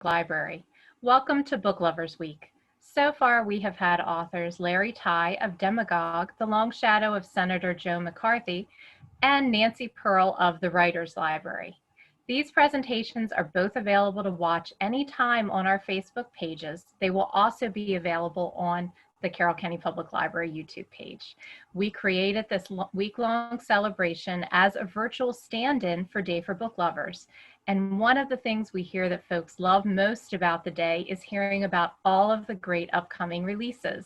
Library. Welcome to Book Lovers Week. So far, we have had authors Larry Tye of Demagogue, The Long Shadow of Senator Joe McCarthy, and Nancy Pearl of the Writers Library. These presentations are both available to watch anytime on our Facebook pages. They will also be available on the Carroll County Public Library YouTube page. We created this week-long celebration as a virtual stand-in for Day for Book Lovers. And one of the things we hear that folks love most about the day is hearing about all of the great upcoming releases.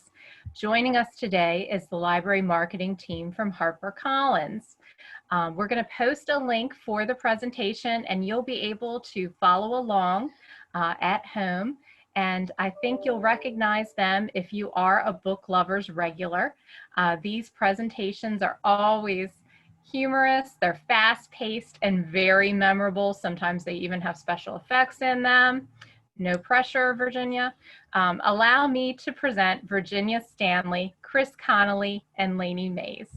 Joining us today is the library marketing team from HarperCollins. We're going to post a link for the presentation and you'll be able to follow along at home. And I think you'll recognize them if you are a Book Lovers regular. These presentations are always humorous, they're fast-paced and very memorable. Sometimes they even have special effects in them. No pressure, Virginia. Allow me to present Virginia Stanley, Chris Connolly, and Lainey Mays.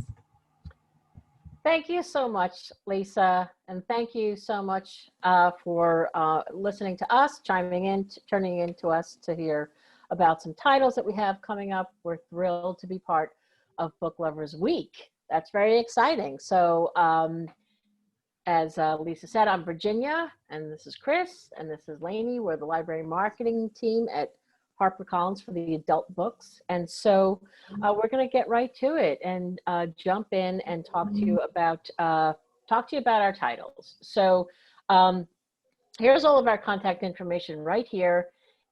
Thank you so much, Lisa, and thank you so much for listening to us, chiming in, turning in to us to hear about some titles that we have coming up. We're thrilled to be part of Book Lovers Week. That's very exciting. So as Lisa said, I'm Virginia, and this is Chris, and this is Lainey. We're the library marketing team at HarperCollins for the adult books. And so we're going to get right to it and jump in and talk to you about our titles. So here's all of our contact information right here.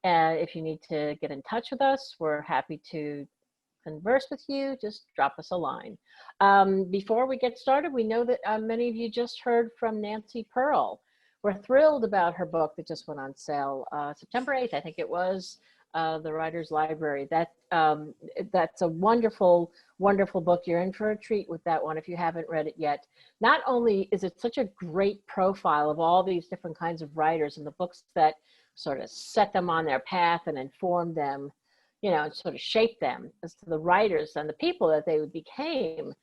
If you need to get in touch with us, we're happy to converse with you. Just drop us a line. Before we get started, we know that many of you just heard from Nancy Pearl. We're thrilled about her book that just went on sale September 8th, I think it was. The Writers Library. That's a wonderful, wonderful book. You're in for a treat with that one if you haven't read it yet. Not only is it such a great profile of all these different kinds of writers and the books that sort of set them on their path and inform them, you know, and sort of shape them as to the writers and the people that they became.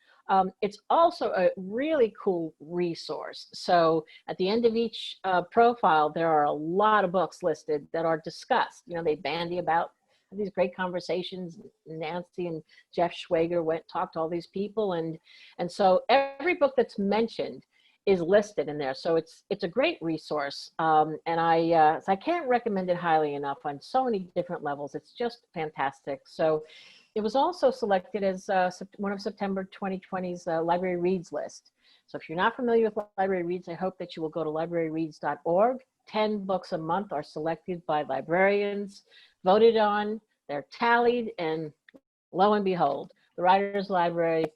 It's also a really cool resource. So at the end of each profile, there are a lot of books listed that are discussed. You know, they bandy about these great conversations. Nancy and Jeff Schwager talked to all these people. And so every book that's mentioned is listed in there. So it's a great resource. And so I can't recommend it highly enough on so many different levels. It's just fantastic. So it was also selected as one of September 2020's Library Reads list. So if you're not familiar with Library Reads, I hope that you will go to libraryreads.org. 10 books a month are selected by librarians, voted on, they're tallied, and lo and behold, the Writers Library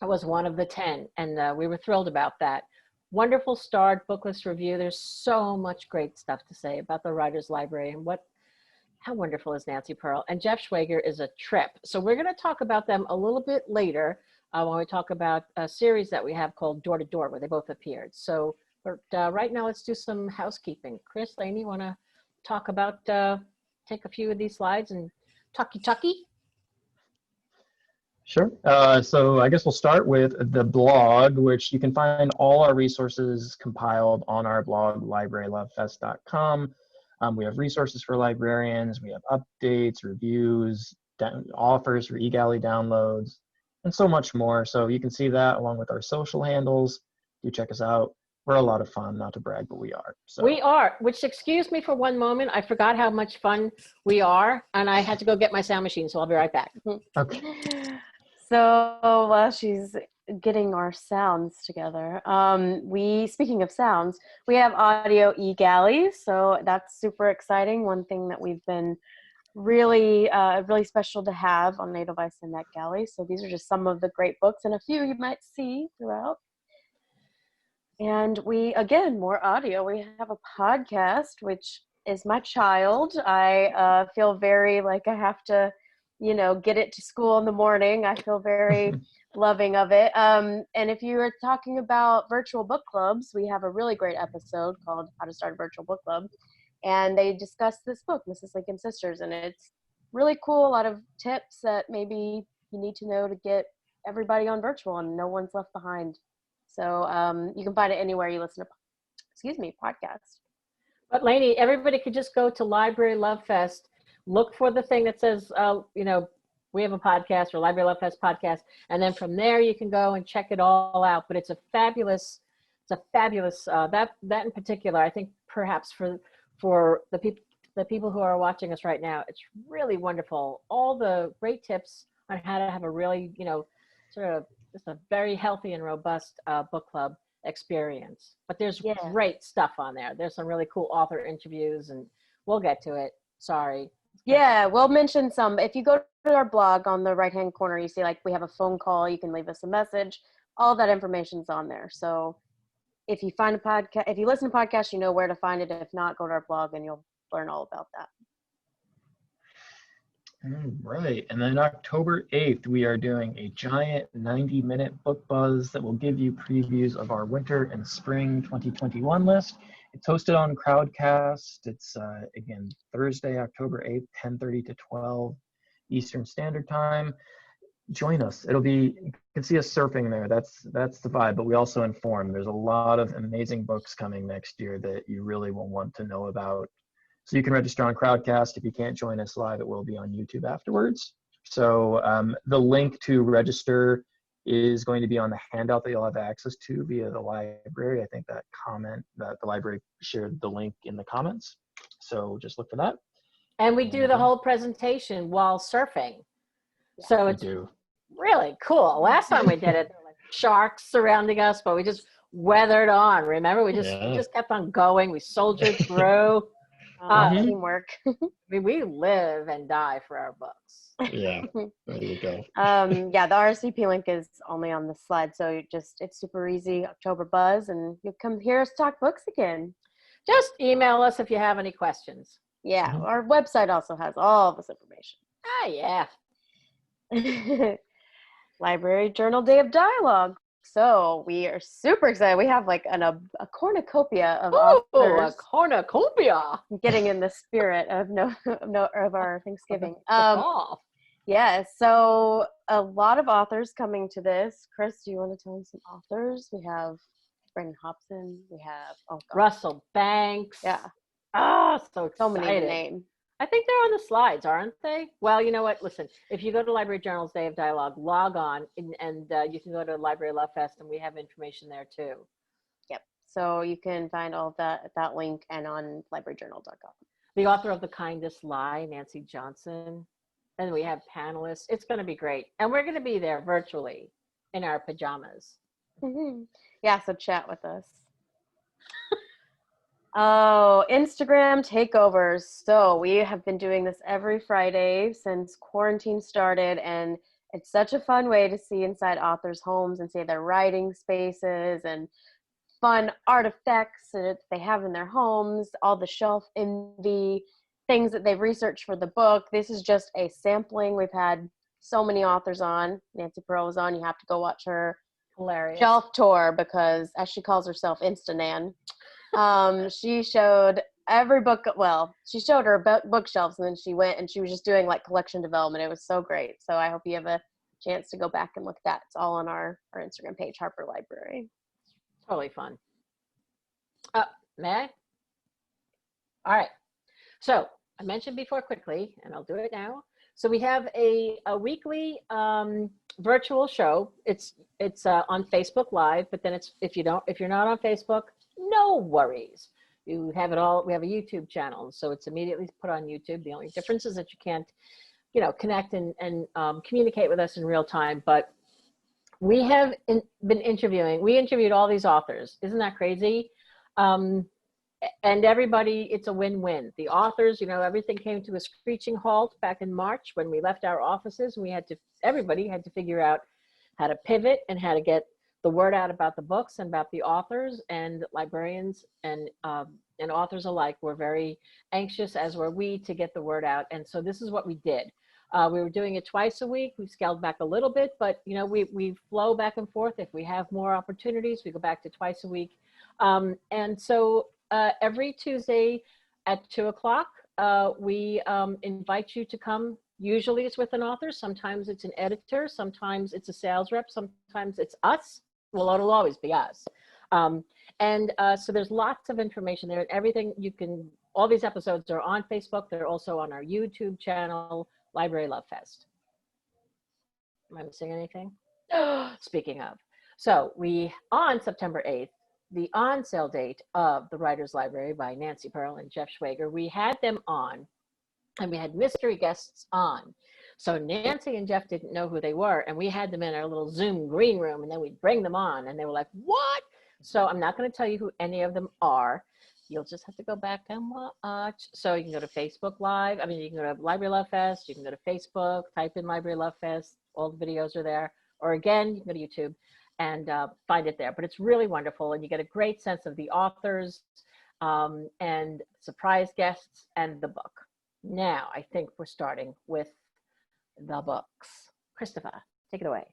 was one of the 10, and we were thrilled about that. Wonderful starred book list review. There's so much great stuff to say about the Writers Library and how wonderful is Nancy Pearl. And Jeff Schwager is a trip. So we're going to talk about them a little bit later when we talk about a series that we have called Door to Door, where they both appeared. So right now, let's do some housekeeping. Chris, Lainey, want to talk about, take a few of these slides and talkie? Sure. So I guess we'll start with the blog, which you can find all our resources compiled on our blog, librarylovefest.com. We have resources for librarians, we have updates, reviews, offers for eGalley downloads, and so much more. So you can see that along with our social handles. Do check us out. We're a lot of fun, not to brag, but we are. So. We are, which excuse me for one moment. I forgot how much fun we are, and I had to go get my sound machine, so I'll be right back. Okay. So while she's getting our sounds together, speaking of sounds, we have audio eGalley, so that's super exciting. One thing that we've been really special to have on Edelweiss and NetGalley. So these are just some of the great books and a few you might see throughout. And again, more audio. We have a podcast, which is my child. I feel very like I have to, get it to school in the morning. I feel very loving of it. And if you are talking about virtual book clubs, we have a really great episode called How to Start a Virtual Book Club. And they discuss this book, Mrs. Lincoln Sisters. And it's really cool. A lot of tips that maybe you need to know to get everybody on virtual and no one's left behind. So you can find it anywhere you listen to, podcasts. But Lainey, everybody could just go to Library Love Fest, look for the thing that says, you know, we have a podcast or Library Love Fest podcast, and then from there you can go and check it all out. But it's a fabulous that in particular. I think perhaps for the people who are watching us right now, it's really wonderful. All the great tips on how to have a really, you know, sort of just a very healthy and robust book club experience. But there's great stuff on there. There's some really cool author interviews, and we'll get to it. Sorry. Yeah, we'll mention some. If you go to our blog on the right-hand corner, you see like we have a phone call. You can leave us a message. All that information's on there. So if you find a podcast, if you listen to podcasts, you know where to find it. If not, go to our blog and you'll learn all about that. All right. And then October 8th, we are doing a giant 90-minute book buzz that will give you previews of our winter and spring 2021 list. It's hosted on Crowdcast. It's, again, Thursday, October 8th, 10:30 to 12 Eastern Standard Time. Join us. It'll be, you can see us surfing there. That's the vibe, but we also inform. There's a lot of amazing books coming next year that you really will want to know about. So you can register on Crowdcast. If you can't join us live, it will be on YouTube afterwards. So the link to register is going to be on the handout that you'll have access to via the library. I think that the library shared the link in the comments. So just look for that. And we do the whole presentation while surfing. So it's really cool. Last time we did it, there were like sharks surrounding us, but we just weathered on. Remember, we just kept on going. We soldiered through. Teamwork. I mean, we live and die for our books. Yeah, there you go. Yeah, the RSVP link is only on the slide, so it's super easy. October buzz, and you come hear us talk books again. Just email us if you have any questions. Yeah, our website also has all this information. Yeah. Library Journal Day of Dialogue. So we are super excited. We have like a cornucopia of authors. A cornucopia. Getting in the spirit of of our Thanksgiving. Yeah, so a lot of authors coming to this. Chris, do you want to tell them some authors? We have Brendan Hobson. We have Russell Banks. Yeah. So excited. So many to name. I think they're on the slides, aren't they? Well, you know what? Listen, if you go to Library Journal's Day of Dialogue, log on, and you can go to Library Love Fest, and we have information there too. Yep. So you can find all of that at that link and on libraryjournal.com. The author of The Kindest Lie, Nancy Johnson. And we have panelists. It's going to be great. And we're going to be there virtually in our pajamas. Mm-hmm. Yeah, so chat with us. Oh, Instagram takeovers. So we have been doing this every Friday since quarantine started, and it's such a fun way to see inside authors' homes and see their writing spaces and fun artifacts that they have in their homes, all the shelf envy, things that they've researched for the book. This is just a sampling. We've had so many authors on. Nancy Pearl was on. You have to go watch her shelf tour because, as she calls herself, Instanan. She showed every book. Well, she showed her bookshelves, and then she went and she was just doing like collection development. It was so great. So I hope you have a chance to go back and look at that. It's all on our Instagram page, Harper Library. Totally fun. May I? All right. So I mentioned before quickly, and I'll do it now. So we have a weekly virtual show. It's on Facebook Live, but then if you're not on Facebook, no worries. You have it all. We have a YouTube channel, so it's immediately put on YouTube. The only difference is that you can't, connect and communicate with us in real time. But we have been interviewing. We interviewed all these authors. Isn't that crazy? And everybody, it's a win-win. The authors, everything came to a screeching halt back in March when we left our offices, and everybody had to figure out how to pivot and how to get the word out about the books and about the authors, and librarians and authors alike were very anxious, as were we, to get the word out. And so this is what we did. We were doing it twice a week. We've scaled back a little bit, but we flow back and forth. If we have more opportunities, we go back to twice a week. And so every Tuesday at 2:00, we invite you to come. Usually it's with an author. Sometimes it's an editor. Sometimes it's a sales rep. Sometimes it's us. Well, it'll always be us. So there's lots of information there, and everything you can, all these episodes are on Facebook. They're also on our YouTube channel, Library Love Fest. Am I missing anything? Speaking of, so on September 8th, the on sale date of The Writer's Library by Nancy Pearl and Jeff Schwager, we had them on, and we had mystery guests on. So Nancy and Jeff didn't know who they were, and we had them in our little Zoom green room, and then we'd bring them on, and they were like, what? So I'm not going to tell you who any of them are. You'll just have to go back and watch. So you can go to Facebook Live. I mean, you can go to Library Love Fest. You can go to Facebook, type in Library Love Fest. All the videos are there. Or again, you can go to YouTube and find it there. But it's really wonderful, and you get a great sense of the authors and surprise guests and the book. Now, I think we're starting with the books. Christopher, take it away.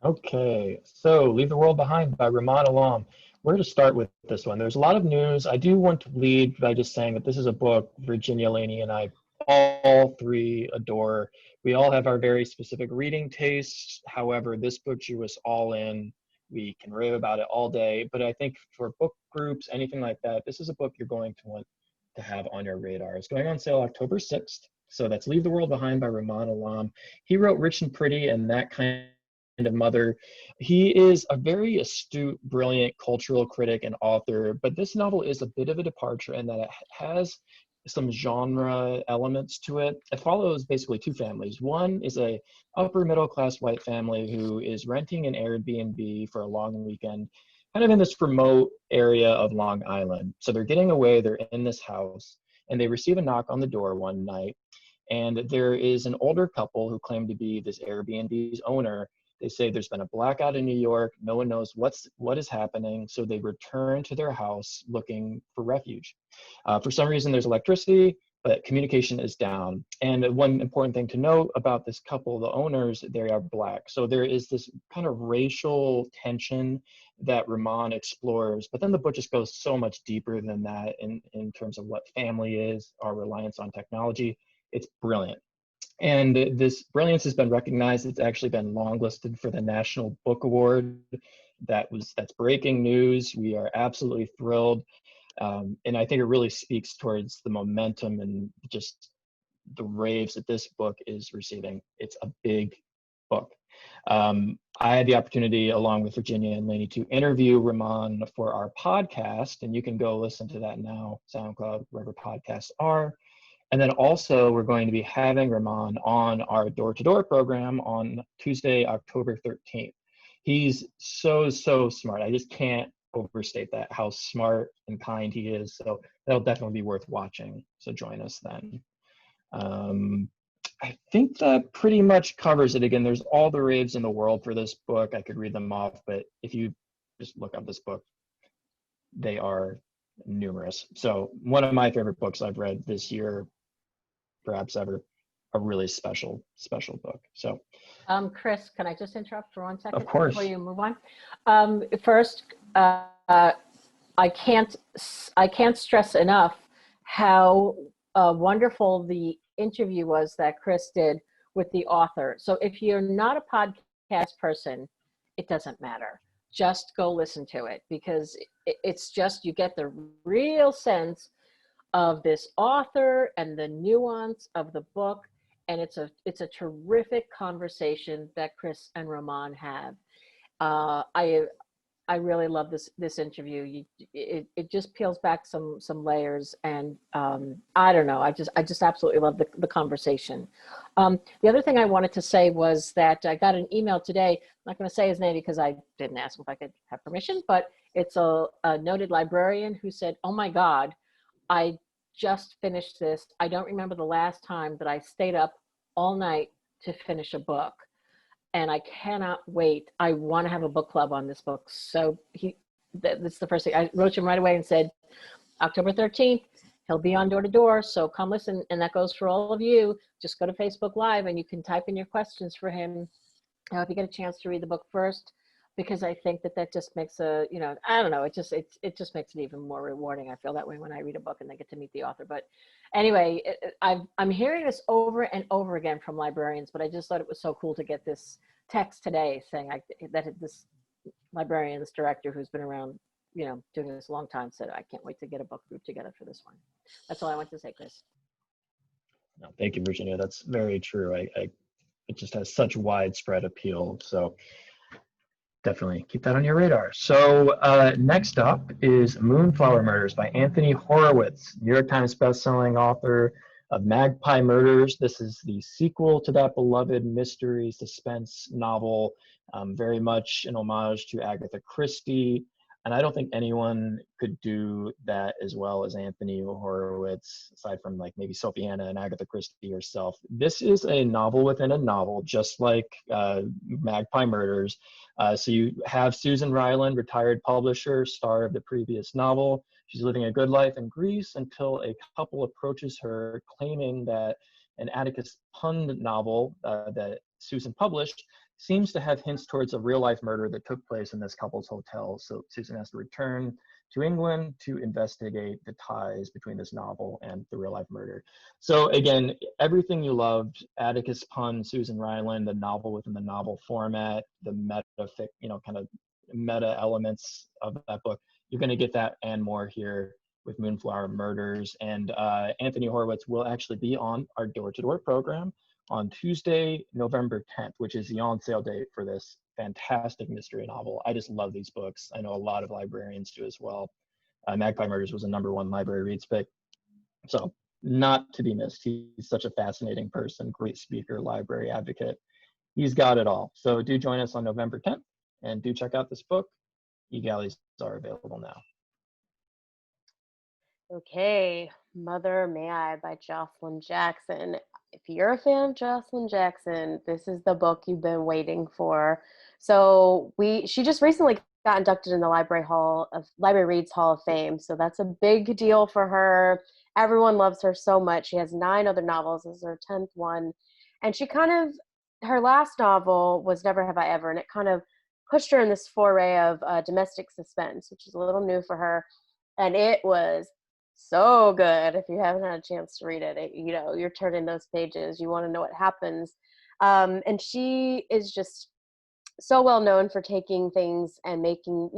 Okay, so Leave the World Behind by Ramon Alam. Where to start with this one? There's a lot of news. I do want to lead by just saying that this is a book Virginia, Laney, and I all three adore. We all have our very specific reading tastes. However, this book drew us all in. We can rave about it all day, but I think for book groups, anything like that, this is a book you're going to want to have on your radar. It's going on sale October 6th. So that's Leave the World Behind by Ramon Alam. He wrote Rich and Pretty and That Kind of Mother. He is a very astute, brilliant cultural critic and author, but this novel is a bit of a departure in that it has some genre elements to it. It follows basically two families. One is a upper middle class white family who is renting an Airbnb for a long weekend, kind of in this remote area of Long Island. So they're getting away, they're in this house, and they receive a knock on the door one night. And there is an older couple who claim to be this Airbnb's owner. They say there's been a blackout in New York. No one knows what is happening. So they return to their house looking for refuge. For some reason, there's electricity, but communication is down. And one important thing to note about this couple, the owners, they are Black. So there is this kind of racial tension that Ramon explores, but then the book just goes so much deeper than that in terms of what family is, our reliance on technology. It's brilliant. And this brilliance has been recognized. It's actually been longlisted for the National Book Award. That's breaking news. We are absolutely thrilled. And I think it really speaks towards the momentum and just the raves that this book is receiving. It's a big book. I had the opportunity, along with Virginia and Lainey, to interview Ramon for our podcast, and you can go listen to that now, SoundCloud, wherever podcasts are. And then also, we're going to be having Ramon on our door-to-door program on Tuesday, October 13th. He's so smart. I just can't overstate that, how smart and kind he is. So that'll definitely be worth watching. So join us then. I think that pretty much covers it. Again, there's all the raves in the world for this book. I could read them off, but if you just look up this book, they are numerous. So one of my favorite books I've read this year, perhaps ever. A really special book. So Chris, can I just interrupt for 1 second? Of course. Before you move on? First, I can't stress enough how wonderful the interview was that Chris did with the author. So if you're not a podcast person, it doesn't matter. Just go listen to it, because it's just, you get the real sense of this author and the nuance of the book. And it's a terrific conversation that Chris and Ramon have. I really love this interview. It just peels back some layers, and I don't know. I just absolutely love the conversation. The other thing I wanted to say was that I got an email today. I'm not going to say his name because I didn't ask him if I could have permission, but it's a noted librarian who said, "Oh my God, I just finished this. I don't remember the last time that I stayed up all night to finish a book. And I cannot wait. I want to have a book club on this book." So that's the first thing. I wrote him right away and said, October 13th, he'll be on door to door. So come listen. And that goes for all of you. Just go to Facebook Live and you can type in your questions for him. If you get a chance to read the book first, because I think that just makes I don't know, it just makes it even more rewarding. I feel that way when I read a book and I get to meet the author. But anyway, I'm hearing this over and over again from librarians, but I just thought it was so cool to get this text today saying that this librarian, this director who's been around doing this a long time, so I can't wait to get a book group together for this one. That's all I want to say, Chris. No, thank you, Virginia. That's very true. It just has such widespread appeal. So definitely keep that on your radar. So next up is Moonflower Murders by Anthony Horowitz, New York Times bestselling author of Magpie Murders. This is the sequel to that beloved mystery suspense novel, very much an homage to Agatha Christie. And I don't think anyone could do that as well as Anthony Horowitz, aside from like maybe Sophie Hannah and Agatha Christie herself. This is a novel within a novel, just like Magpie Murders. So you have Susan Ryland, retired publisher, star of the previous novel. She's living a good life in Greece until a couple approaches her claiming that an Atticus Pund novel that Susan published seems to have hints towards a real life murder that took place in this couple's hotel. So Susan has to return to England to investigate the ties between this novel and the real life murder. So again, everything you loved, Atticus Pund, Susan Ryland, the novel within the novel format, the kind of meta elements of that book, you're going to get that and more here with Moonflower Murders. And Anthony Horowitz will actually be on our door-to-door program on Tuesday, November 10th, which is the on-sale date for this fantastic mystery novel. I just love these books. I know a lot of librarians do as well. Magpie Murders was a #1 library reads pick. So not to be missed. He's such a fascinating person, great speaker, library advocate. He's got it all. So do join us on November 10th and do check out this book. E-galleys are available now. Okay, Mother May I by Jocelyn Jackson. If you're a fan of Jocelyn Jackson, this is the book you've been waiting for. So she just recently got inducted in the Library Reads Hall of Fame. So that's a big deal for her. Everyone loves her so much. She has 9 other novels. This is her 10th one. And her last novel was Never Have I Ever, and it kind of pushed her in this foray of domestic suspense, which is a little new for her. And it was so good. If you haven't had a chance to read it, you're turning those pages, you want to know what happens. And she is just so well known for taking things and making,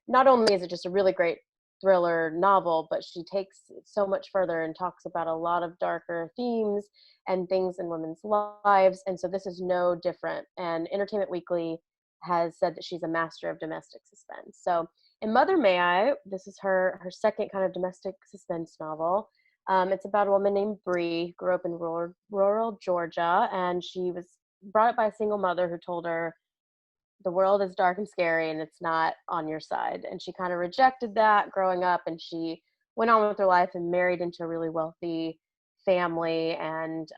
not only is it just a really great thriller novel, but she takes it so much further and talks about a lot of darker themes and things in women's lives. And so this is no different. And Entertainment Weekly has said that she's a master of domestic suspense. So in Mother May I, this is her second kind of domestic suspense novel. It's about a woman named Bree, grew up in rural Georgia, and she was brought up by a single mother who told her the world is dark and scary and it's not on your side. And she kind of rejected that growing up, and she went on with her life and married into a really wealthy family, and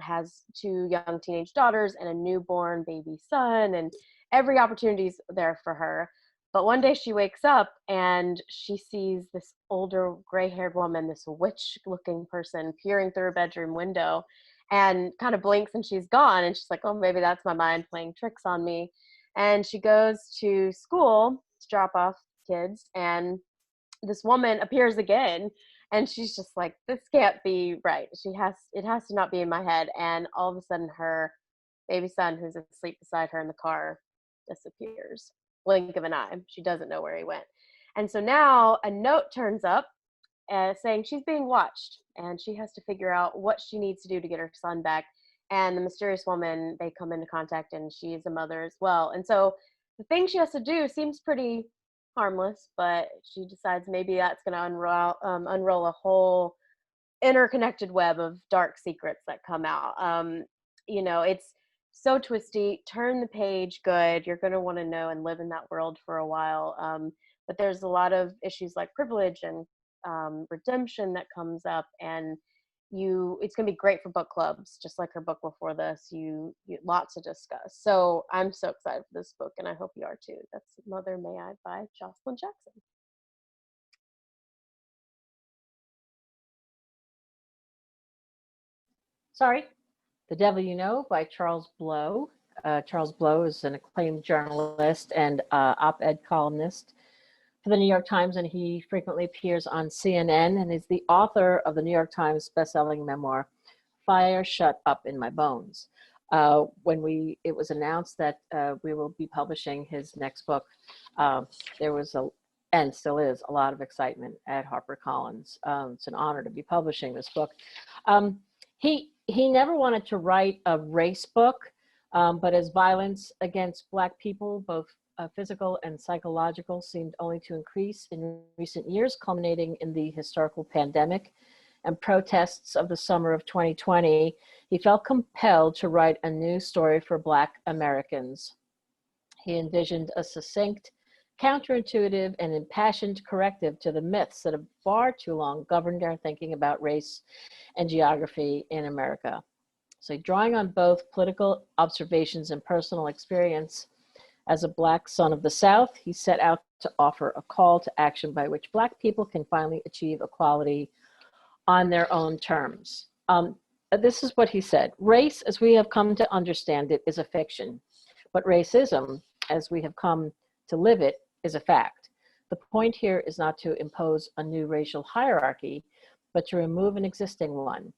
has 2 young teenage daughters and a newborn baby son, and every opportunity is there for her. But one day she wakes up and she sees this older gray-haired woman, this witch-looking person peering through her bedroom window, and kind of blinks and she's gone. And she's like, oh, maybe that's my mind playing tricks on me. And she goes to school to drop off kids, and this woman appears again, and she's just like, this can't be right. It has to not be in my head. And all of a sudden her baby son, who's asleep beside her in the car, disappears. Blink of an eye. She doesn't know where he went. And so now a note turns up saying she's being watched, and she has to figure out what she needs to do to get her son back. And the mysterious woman, they come into contact, and she's a mother as well. And so the thing she has to do seems pretty harmless, but she decides maybe that's going to unroll a whole interconnected web of dark secrets that come out. It's so twisty. Turn the page good. You're going to want to know and live in that world for a while. But there's a lot of issues like privilege and redemption that comes up, and it's going to be great for book clubs, just like her book before this. You lots to discuss. So I'm so excited for this book, and I hope you are too. That's Mother May I by Jocelyn Jackson. Sorry. The Devil You Know by Charles Blow. Charles Blow is an acclaimed journalist and op-ed columnist for the New York Times, and he frequently appears on CNN, and is the author of the New York Times bestselling memoir, Fire Shut Up in My Bones. When it was announced that we will be publishing his next book, there was and still is a lot of excitement at HarperCollins. It's an honor to be publishing this book. He never wanted to write a race book, but as violence against Black people, both physical and psychological, seemed only to increase in recent years, culminating in the historical pandemic and protests of the summer of 2020, he felt compelled to write a new story for Black Americans. He envisioned a succinct, counterintuitive, and impassioned corrective to the myths that have far too long governed our thinking about race and geography in America. So drawing on both political observations and personal experience, as a Black son of the South, he set out to offer a call to action by which Black people can finally achieve equality on their own terms. This is what he said: race, as we have come to understand it, is a fiction, but racism, as we have come to live it, is a fact. The point here is not to impose a new racial hierarchy, but to remove an existing one.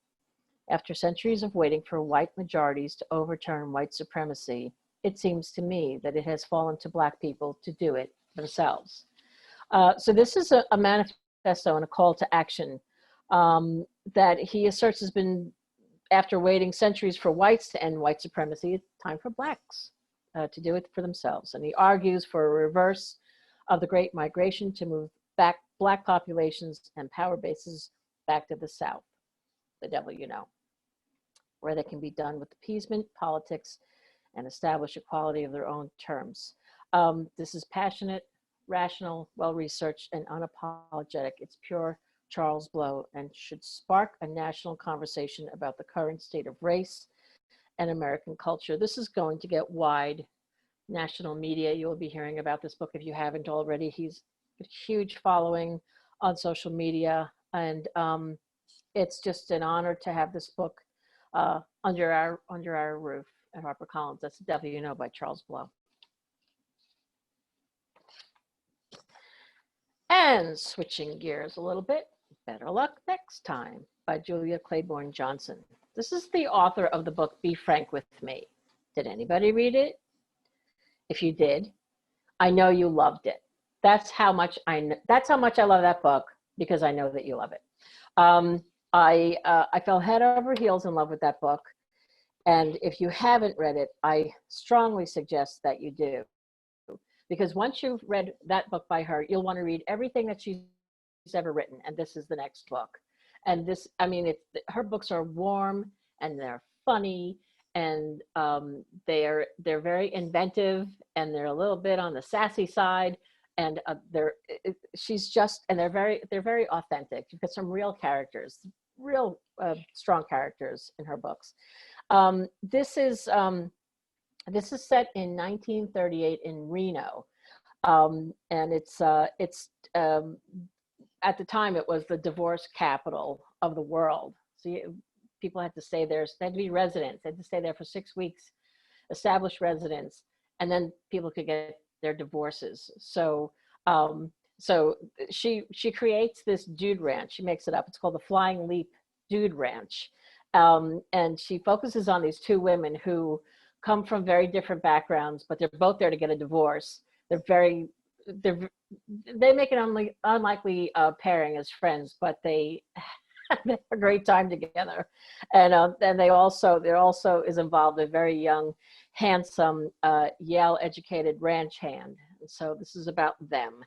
After centuries of waiting for white majorities to overturn white supremacy, it seems to me that it has fallen to Black people to do it themselves. So this is a manifesto and a call to action that he asserts has been, after waiting centuries for whites to end white supremacy, it's time for Blacks to do it for themselves. And he argues for a reverse of the Great Migration to move back Black populations and power bases back to the South, the devil you know, where they can be done with appeasement, politics, and establish equality of their own terms. This is passionate, rational, well-researched, and unapologetic. It's pure Charles Blow and should spark a national conversation about the current state of race and American culture. This is going to get wide national media. You will be hearing about this book if you haven't already. He's a huge following on social media, and it's just an honor to have this book under our roof at HarperCollins. That's The Devil You Know by Charles Blow. And switching gears a little bit, Better Luck Next Time by Julia Claiborne Johnson. This is the author of the book Be Frank With Me. Did anybody read it? If you did, I know you loved it. That's how much I love that book, because I know that you love it. I fell head over heels in love with that book. And if you haven't read it, I strongly suggest that you do. Because once you've read that book by her, you'll want to read everything that she's ever written. And this is the next book. And this, I mean, her books are warm and they're funny, and they're very inventive, and they're a little bit on the sassy side. And they're very authentic. You've got some real characters, real strong characters in her books. This is set in 1938 in Reno, and it's at the time it was the divorce capital of the world. So people had to stay there. They had to be residents. They had to stay there for 6 weeks, establish residence, and then people could get their divorces. So she creates this dude ranch. She makes it up. It's called the Flying Leap Dude Ranch. And she focuses on these two women who come from very different backgrounds, but they're both there to get a divorce. They make an unlikely pairing as friends, but they have a great time together. And there also is involved a very young, handsome, Yale-educated ranch hand. So this is about them,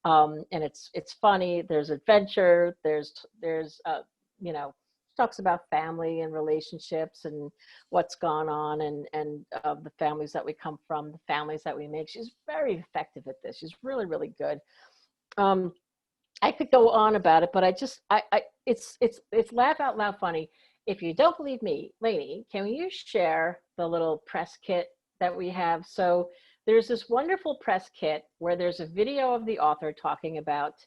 and it's funny. There's adventure. There's talks about family and relationships and what's gone on, and the families that we come from, the families that we make. She's very effective at this. She's really, really good. I could go on about it, but it's laugh out loud funny. If you don't believe me, Lainey, can you share the little press kit that we have? So there's this wonderful press kit where there's a video of the author talking about,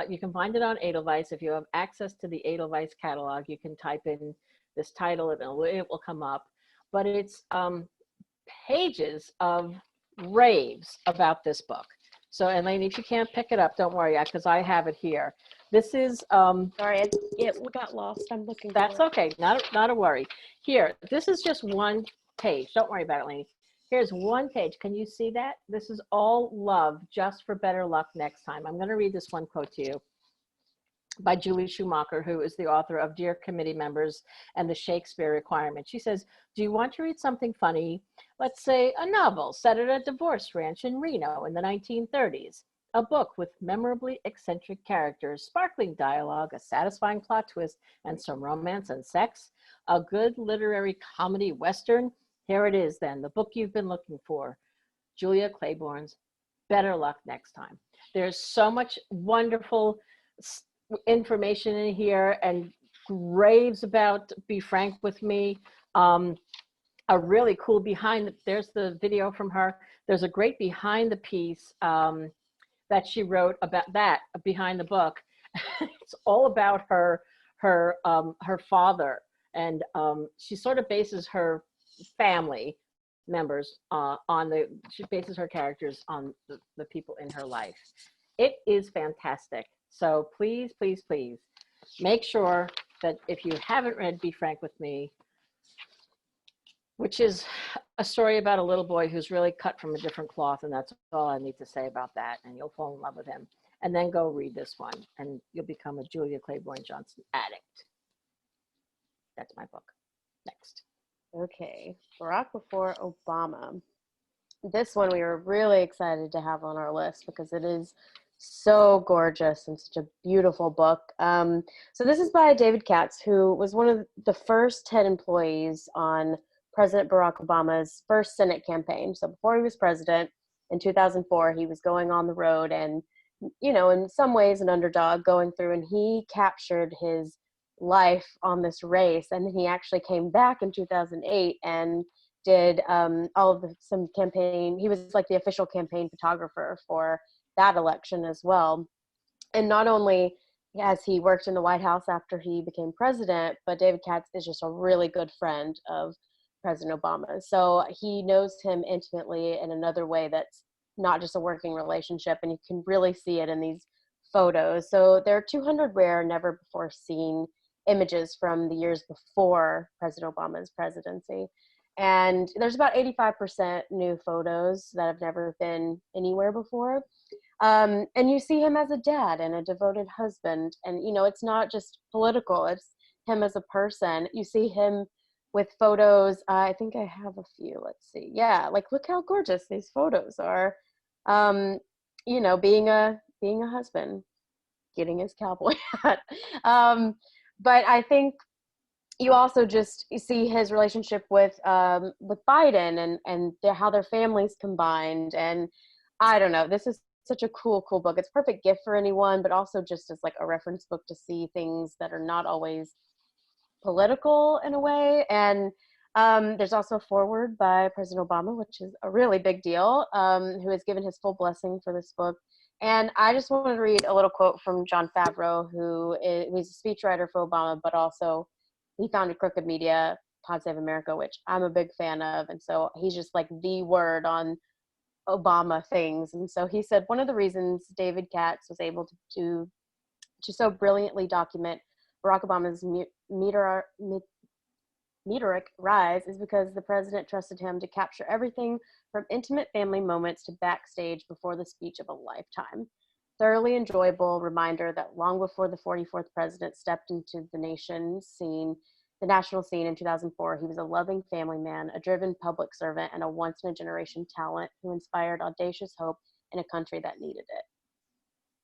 you can find it on Edelweiss. If you have access to the Edelweiss catalog, you can type in this title and it will come up. But it's pages of raves about this book. So, Elaine, if you can't pick it up, don't worry, because I have it here. This is sorry, it got lost. I'm looking. That's for it. Okay, not a worry. Here, this is just one page. Don't worry about it, Lainey. Here's one page. Can you see that? This is all love, just for better luck next time. I'm going to read this one quote to you by Julie Schumacher, who is the author of Dear Committee Members and the Shakespeare Requirement. She says, do you want to read something funny? Let's say a novel set at a divorce ranch in Reno in the 1930s. A book with memorably eccentric characters, sparkling dialogue, a satisfying plot twist, and some romance and sex. A good literary comedy western. Here it is then, the book you've been looking for. Julia Claiborne's Better Luck Next Time. There's so much wonderful information in here and raves about Be Frank with Me. A really cool there's the video from her. There's a great behind the piece that she wrote about that behind the book. It's all about her father, and she sort of bases her family members she bases her characters on the people in her life. It is fantastic. So please, please, please make sure that if you haven't read Be Frank with Me, which is a story about a little boy who's really cut from a different cloth, and that's all I need to say about that, and you'll fall in love with him. And then go read this one, and you'll become a Julia Claiborne Johnson addict. That's my book. Next. Okay, Barack before Obama. This one we were really excited to have on our list because it is so gorgeous and such a beautiful book. So this is by David Katz, who was one of the first 10 employees on President Barack Obama's first Senate campaign. So before he was president in 2004, he was going on the road and, you know, in some ways an underdog going through, and he captured his life on this race. And then he actually came back in 2008 and did some campaign. He was like the official campaign photographer for that election as well. And not only has he worked in the White House after he became president, but David Katz is just a really good friend of President Obama. So he knows him intimately in another way that's not just a working relationship, and you can really see it in these photos. So there are 200 rare, never before seen images from the years before President Obama's presidency. And there's about 85% new photos that have never been anywhere before. And you see him as a dad and a devoted husband. And, you know, it's not just political, it's him as a person. You see him with photos. I think I have a few. Let's see. Yeah, like look how gorgeous these photos are. You know, being a husband, getting his cowboy hat. But I think you also just see his relationship with Biden and how their families combined. And I don't know, this is such a cool book. It's a perfect gift for anyone, but also just as like a reference book to see things that are not always political in a way. And there's also a foreword by President Obama, which is a really big deal, who has given his full blessing for this book. And I just wanted to read a little quote from Jon Favreau, who's a speechwriter for Obama, but also he founded Crooked Media, Pod Save America, which I'm a big fan of. And so he's just like the word on Obama things. And so he said, one of the reasons David Katz was able to so brilliantly document Barack Obama's meteoric rise is because the president trusted him to capture everything from intimate family moments to backstage before the speech of a lifetime. Thoroughly enjoyable reminder that long before the 44th president stepped into the national scene in 2004, he was a loving family man, a driven public servant, and a once-in-a-generation talent who inspired audacious hope in a country that needed it.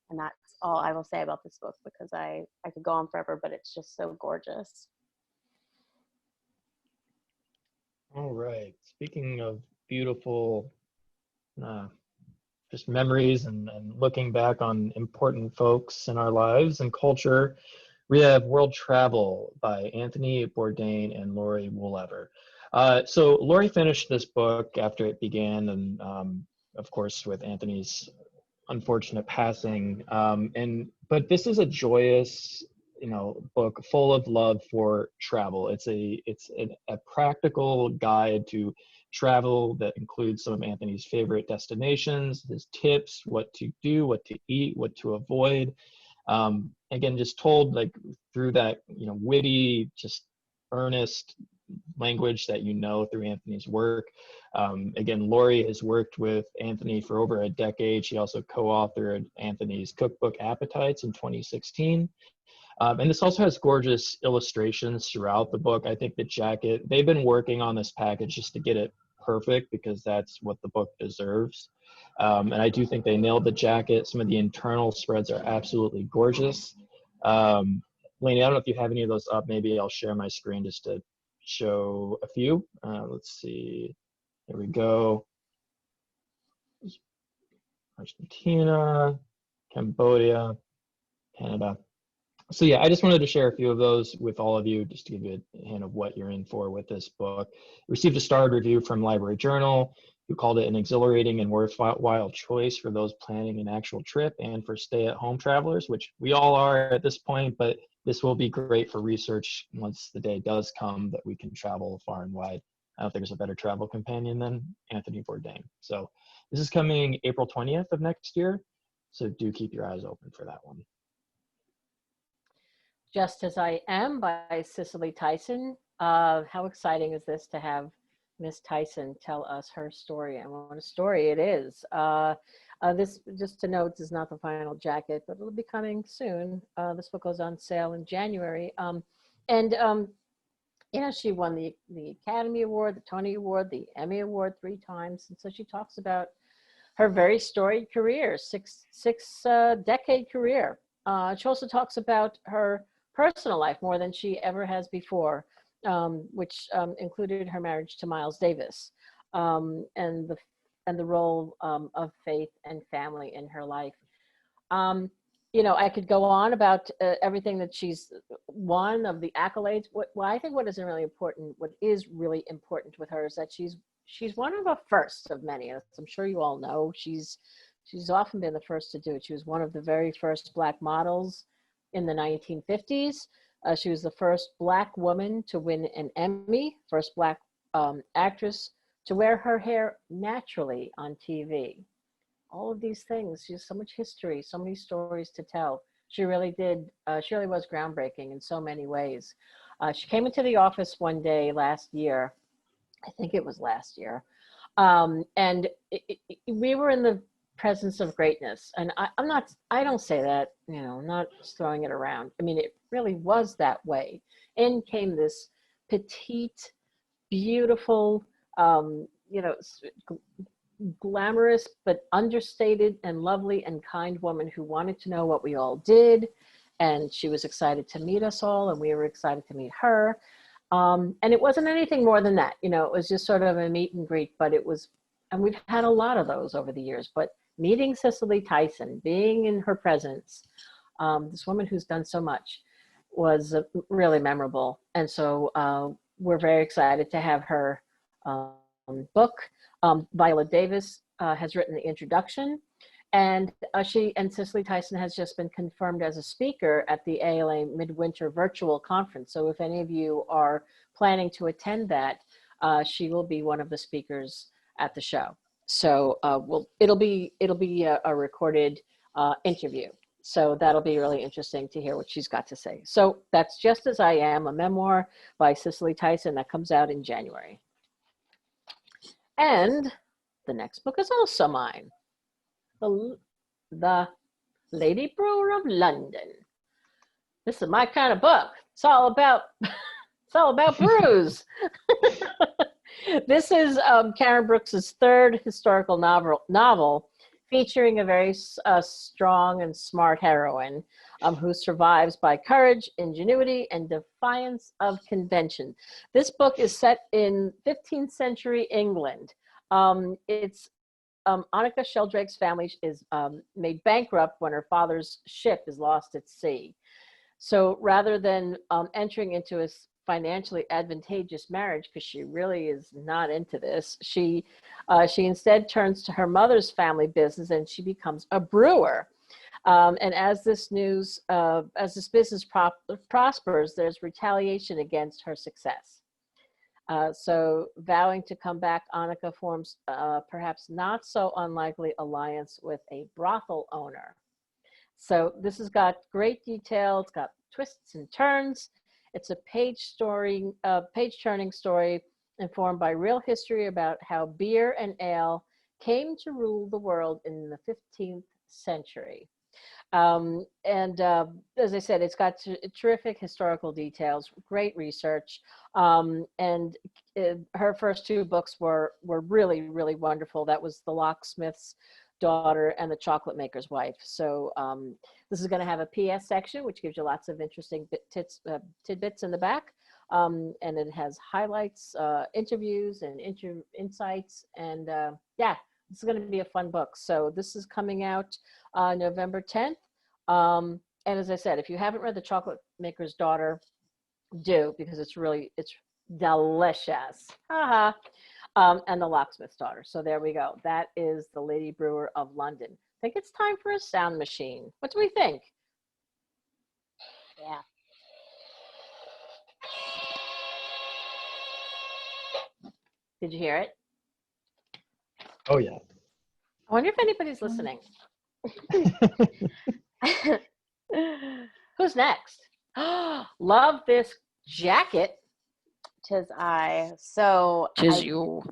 And that's all I will say about this book, because I could go on forever, but it's just so gorgeous. All right. Speaking of beautiful just memories and looking back on important folks in our lives and culture, we have World Travel by Anthony Bourdain and Lori Woollever. So Lori finished this book after it began, and of course with Anthony's unfortunate passing. But this is a joyous, book full of love for travel. It's a practical guide to travel that includes some of Anthony's favorite destinations, his tips, what to do, what to eat, what to avoid. Again, just told like through that, witty, just earnest language that you know through Anthony's work. Again, Lori has worked with Anthony for over a decade. She also co-authored Anthony's cookbook Appetites in 2016. And this also has gorgeous illustrations throughout the book. I think the jacket, they've been working on this package just to get it perfect because that's what the book deserves. And I do think they nailed the jacket. Some of the internal spreads are absolutely gorgeous. Lainey, I don't know if you have any of those up. Maybe I'll share my screen just to show a few. Let's see. Here we go. Argentina, Cambodia, Canada. So yeah, I just wanted to share a few of those with all of you, just to give you a hint of what you're in for with this book. Received a starred review from Library Journal, who called it an exhilarating and worthwhile choice for those planning an actual trip and for stay-at-home travelers, which we all are at this point, but this will be great for research once the day does come that we can travel far and wide. I don't think there's a better travel companion than Anthony Bourdain. So this is coming April 20th of next year, so do keep your eyes open for that one. Just as I Am by Cicely Tyson. How exciting is this to have Miss Tyson tell us her story, and what a story it is. This, just to note, is not the final jacket, but it'll be coming soon. This book goes on sale in January. You know, she won the Academy Award, the Tony Award, the Emmy Award 3 times. And so she talks about her very storied career, six decade career. She also talks about her personal life more than she ever has before, which included her marriage to Miles Davis, and the role of faith and family in her life. You know, I could go on about everything that she's won, of the accolades. I think what is really important with her is that she's one of the first of many. As I'm sure you all know, she's often been the first to do it. She was one of the very first Black models in the 1950s. She was the first Black woman to win an Emmy, first Black actress to wear her hair naturally on TV. All of these things. She has so much history, so many stories to tell. She really did. She really was groundbreaking in so many ways. She came into the office one day last year. I think it was last year. And we were in the presence of greatness. And I don't say that, you know, I'm not just throwing it around. I mean, it really was that way. In came this petite, beautiful, you know, glamorous, but understated and lovely and kind woman who wanted to know what we all did. And she was excited to meet us all, and we were excited to meet her. And it wasn't anything more than that. You know, it was just sort of a meet and greet, but it was, and we've had a lot of those over the years, but meeting Cicely Tyson, being in her presence, this woman who's done so much, was really memorable. And so we're very excited to have her book. Viola Davis has written the introduction, and she and Cicely Tyson has just been confirmed as a speaker at the ALA Midwinter Virtual Conference. So if any of you are planning to attend that, she will be one of the speakers at the show. So it'll be a recorded interview. So that'll be really interesting to hear what she's got to say. So that's Just As I Am, a memoir by Cicely Tyson that comes out in January. And the next book is also mine, The Lady Brewer of London. This is my kind of book. It's all about brews. This is Karen Brooks's third historical novel featuring a very strong and smart heroine who survives by courage, ingenuity, and defiance of convention. This book is set in 15th century England. It's Annika Sheldrake's family is made bankrupt when her father's ship is lost at sea. So rather than entering into a financially advantageous marriage, because she really is not into this, she instead turns to her mother's family business, and she becomes a brewer. And as this business prospers, there's retaliation against her success. So vowing to come back, Annika forms perhaps not so unlikely alliance with a brothel owner. So this has got great detail. It's got twists and turns. It's a page-turning story informed by real history about how beer and ale came to rule the world in the 15th century. And as I said, it's got terrific historical details, great research, and her first two books were really, really wonderful. That was The Locksmith's Daughter and The Chocolate Maker's Wife. So this is going to have a PS section, which gives you lots of interesting tidbits in the back. And it has highlights, interviews, and insights. And yeah, this is going to be a fun book. So this is coming out November 10th. And as I said, if you haven't read The Chocolate Maker's Daughter, do, because it's delicious. Haha. And The Locksmith's Daughter. So there we go. That is The Lady Brewer of London. I think it's time for a sound machine. What do we think? Yeah. Did you hear it? Oh, yeah. I wonder if anybody's listening. Who's next? Love this jacket. Tis I. So Tis you.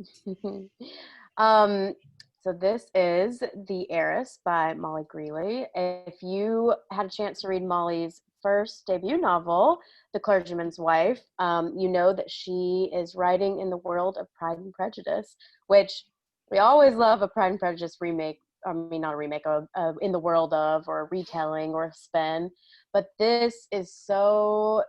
So this is The Heiress by Molly Greeley. If you had a chance to read Molly's first debut novel, The Clergyman's Wife, you know that she is writing in the world of Pride and Prejudice, which we always love a Pride and Prejudice remake. I mean, not a remake, in the world of, or a retelling, or a spin. But this is so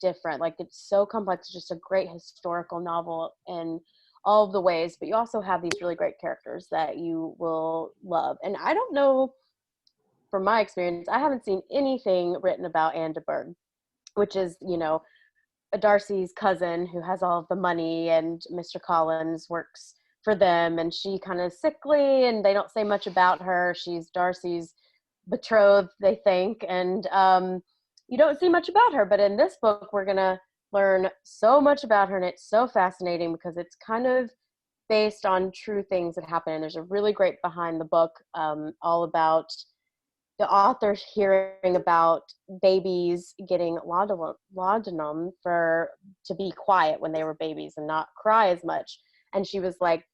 different. Like, it's so complex. It's just a great historical novel in all of the ways, but you also have these really great characters that you will love. And I don't know, from my experience, I haven't seen anything written about Anne de Bourgh, which is, you know, a Darcy's cousin who has all of the money, and Mr. Collins works for them, and she kind of sickly, and they don't say much about her. She's Darcy's betrothed, they think, and you don't see much about her. But in this book, we're gonna learn so much about her, and it's so fascinating because it's kind of based on true things that happen. And there's a really great behind the book, all about the author hearing about babies getting laudanum to be quiet when they were babies and not cry as much. And she was like,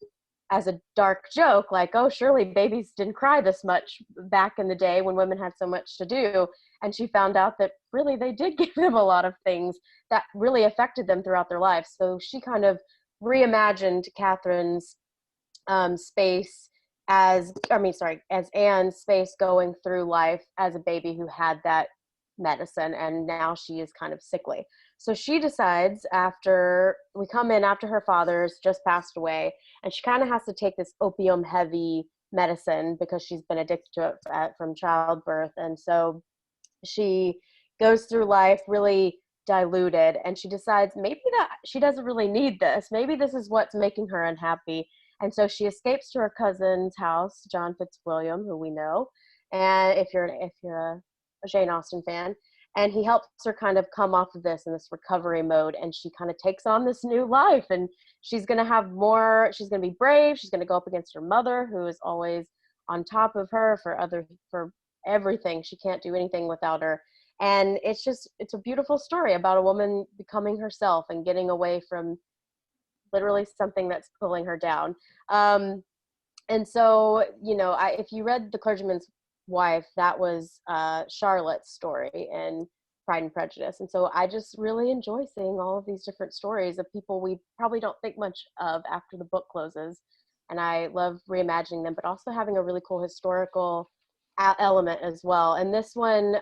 as a dark joke, like, oh, surely babies didn't cry this much back in the day when women had so much to do. And she found out that really they did give them a lot of things that really affected them throughout their life. So she kind of reimagined Catherine's space as Anne's space going through life as a baby who had that medicine, and now she is kind of sickly. So she decides, after her father's just passed away, and she kind of has to take this opium heavy medicine because she's been addicted to it from childbirth. And so she goes through life really diluted, and she decides maybe that she doesn't really need this. Maybe this is what's making her unhappy. And so she escapes to her cousin's house, John Fitzwilliam, who we know, and if you're a Jane Austen fan, and he helps her kind of come off of this in this recovery mode, and she kind of takes on this new life, and she's going to be brave. She's going to go up against her mother, who is always on top of her for everything. She can't do anything without her. And it's a beautiful story about a woman becoming herself and getting away from literally something that's pulling her down. And so, you know, if you read The Clergyman's Wife, that was Charlotte's story in Pride and Prejudice. And so I just really enjoy seeing all of these different stories of people we probably don't think much of after the book closes. And I love reimagining them, but also having a really cool historical element as well. And this one,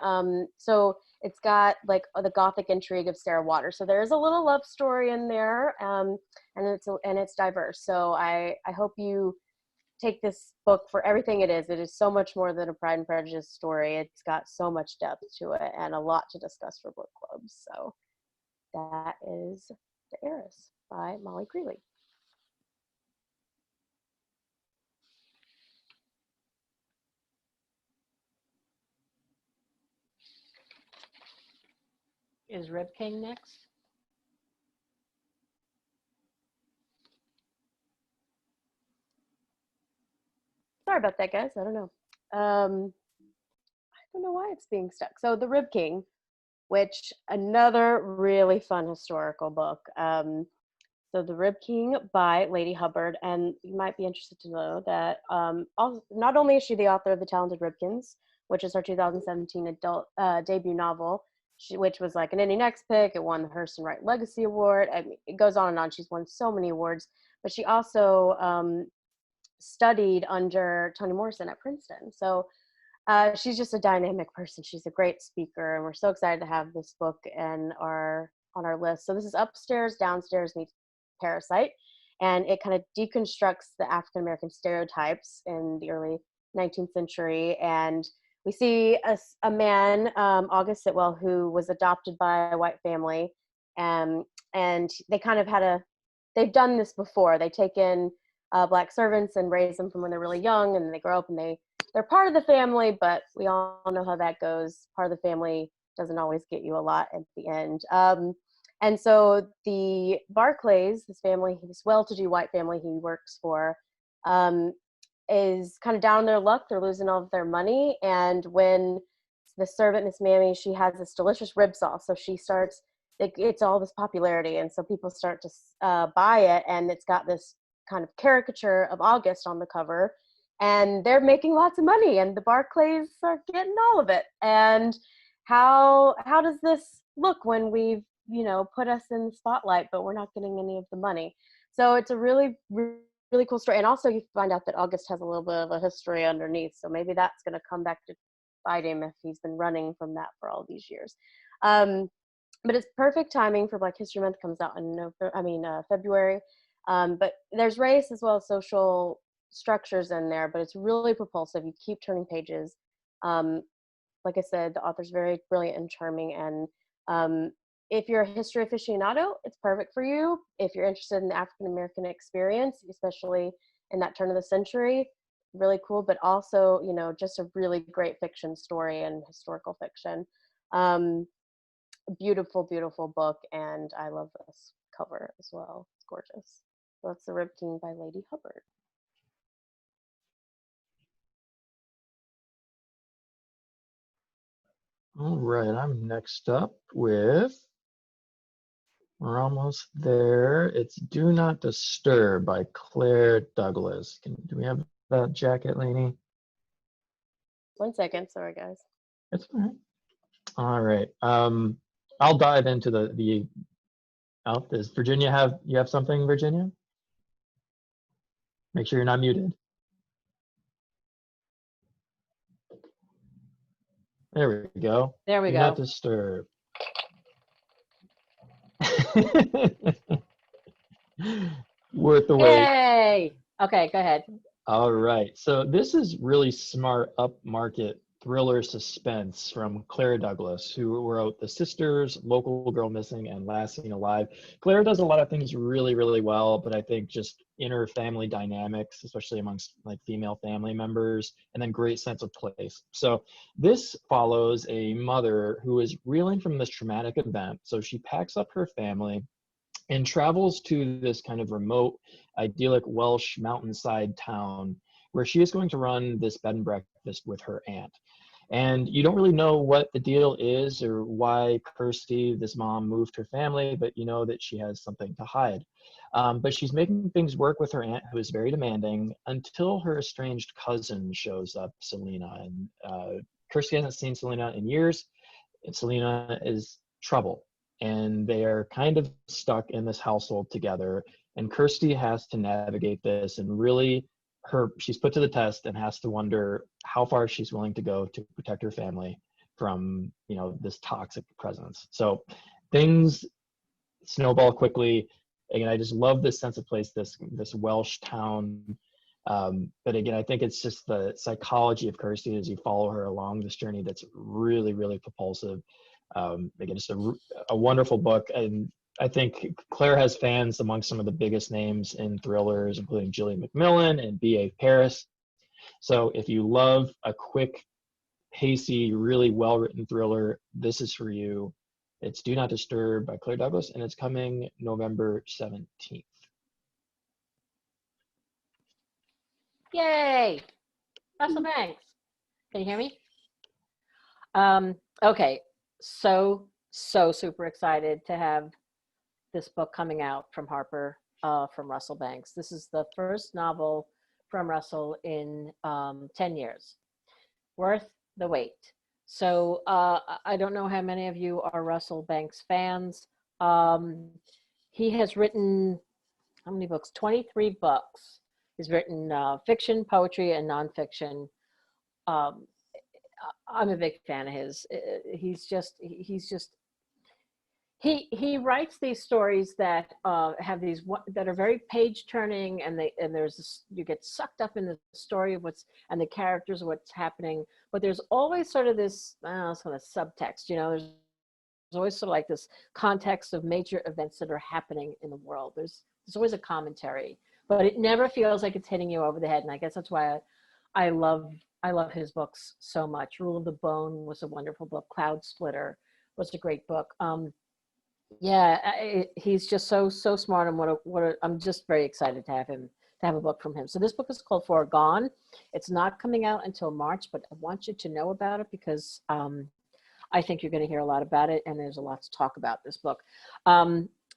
so it's got like the Gothic intrigue of Sarah Waters. So there is a little love story in there, and it's diverse. So I hope you take this book for everything it is. It is so much more than a Pride and Prejudice story. It's got so much depth to it and a lot to discuss for book clubs. So that is The Heiress by Molly Greeley. Is Rib King next? Sorry about that, guys. I don't know. I don't know why it's being stuck. So The Rib King which another really fun historical book. So The Rib King by Lady Hubbard, and you might be interested to know that also, not only is she the author of The Talented Ribkins, which is her 2017 adult debut novel, which was like an Indie Next pick. It won the Hurston Wright Legacy Award. I mean, it goes on and on. She's won so many awards, but she also studied under Toni Morrison at Princeton. So she's just a dynamic person. She's a great speaker, and we're so excited to have this book on our list. So this is Upstairs, Downstairs meets Parasite, and it kind of deconstructs the African American stereotypes in the early 19th century. And we see a man, August Sitwell, who was adopted by a white family, and they kind of they've done this before. They take in Black servants and raise them from when they're really young, and then they grow up and they're part of the family, but we all know how that goes. Part of the family doesn't always get you a lot at the end. And so the Barclays, this family, this well-to-do white family he works for, is kind of down on their luck. They're losing all of their money. And when the servant, Miss Mammy, she has this delicious rib sauce. So she starts, it's all this popularity. And so people start to buy it. And it's got this kind of caricature of August on the cover. And they're making lots of money. And the Barclays are getting all of it. And how does this look when we've, put us in the spotlight, but we're not getting any of the money? So it's a really, really cool story. And also you find out that August has a little bit of a history underneath. So maybe that's going to come back to bite him if he's been running from that for all these years. But it's perfect timing for Black History Month. Comes out in February. But there's race as well as social structures in there, but it's really propulsive. You keep turning pages. Like I said, the author's very brilliant and charming. And if you're a history aficionado, it's perfect for you. If you're interested in the African American experience, especially in that turn of the century, really cool. But also, just a really great fiction story and historical fiction. Beautiful, beautiful book, and I love this cover as well. It's gorgeous. So that's The Rib King by Lady Hubbard. All right, I'm next up with, we're almost there. It's Do Not Disturb by Claire Douglas. Do we have that jacket, Lainey? 1 second, sorry guys. It's all right. All right. I'll dive into the does Virginia you have something, Virginia? Make sure you're not muted. There we go. There we Do go. Not Disturb. Worth the wait. Yay! Okay, go ahead. All right. So this is really smart upmarket thriller suspense from Claire Douglas, who wrote The Sisters, Local Girl Missing, and Last Seen Alive. Claire does a lot of things really, really well, but I think just inner family dynamics, especially amongst like female family members, and then great sense of place. So this follows a mother who is reeling from this traumatic event. So she packs up her family and travels to this kind of remote, idyllic Welsh mountainside town where she is going to run this bed and breakfast with her aunt. And you don't really know what the deal is or why Kirsty, this mom, moved her family, but you know that she has something to hide. But she's making things work with her aunt, who is very demanding, until her estranged cousin shows up, Selena. And Kirsty hasn't seen Selena in years, and Selena is trouble. And they are kind of stuck in this household together. And Kirsty has to navigate this, and really she's put to the test and has to wonder how far she's willing to go to protect her family from, this toxic presence. So things snowball quickly. Again, I just love this sense of place, this Welsh town. But again, I think it's just the psychology of Kirsty as you follow her along this journey that's really, really propulsive. Again, just a wonderful book. And I think Claire has fans among some of the biggest names in thrillers, including Gillian McMillan and B.A. Paris. So if you love a quick, pacey, really well-written thriller, this is for you. It's Do Not Disturb by Claire Douglas, and it's coming November 17th. Yay! Russell Banks. Can you hear me? Okay, so so super excited to have this book coming out from Harper, from Russell Banks. This is the first novel from Russell in 10 years. Worth the wait. So I don't know how many of you are Russell Banks fans. He has written, how many books? 23 books. He's written fiction, poetry, and nonfiction. Um, I'm a big fan of his. He writes these stories that have these that are very page turning, and there's this, you get sucked up in the story of what's, and the characters of what's happening, but there's always sort of this sort of subtext, you know, there's always sort of like this context of major events that are happening in the world. There's always a commentary, but it never feels like it's hitting you over the head. And I guess that's why I love his books so much. Rule of the Bone was a wonderful book. Cloud Splitter was a great book. Yeah, he's just so smart, and I'm just very excited to have a book from him. So this book is called Foregone. It's not coming out until March, but I want you to know about it because I think you're going to hear a lot about it, and there's a lot to talk about this book.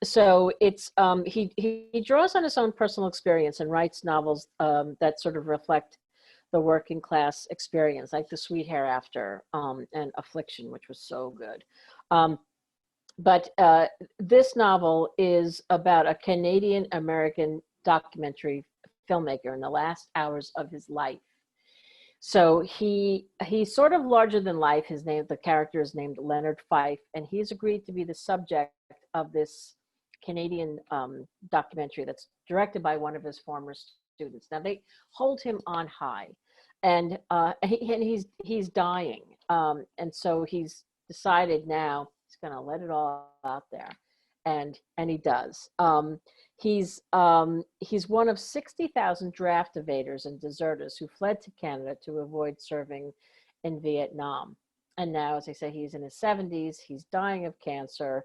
So it's he draws on his own personal experience and writes novels that sort of reflect the working class experience, like The Sweet Hereafter and Affliction, which was so good. But this novel is about a Canadian American documentary filmmaker in the last hours of his life. So he's sort of larger than life. The character is named Leonard Fife, and he's agreed to be the subject of this Canadian documentary that's directed by one of his former students. Now they hold him on high, and he's dying, and so he's decided now he's going to let it all out there, and he does. He's one of 60,000 draft evaders and deserters who fled to Canada to avoid serving in Vietnam. And now, as I say, he's in his 70s. He's dying of cancer.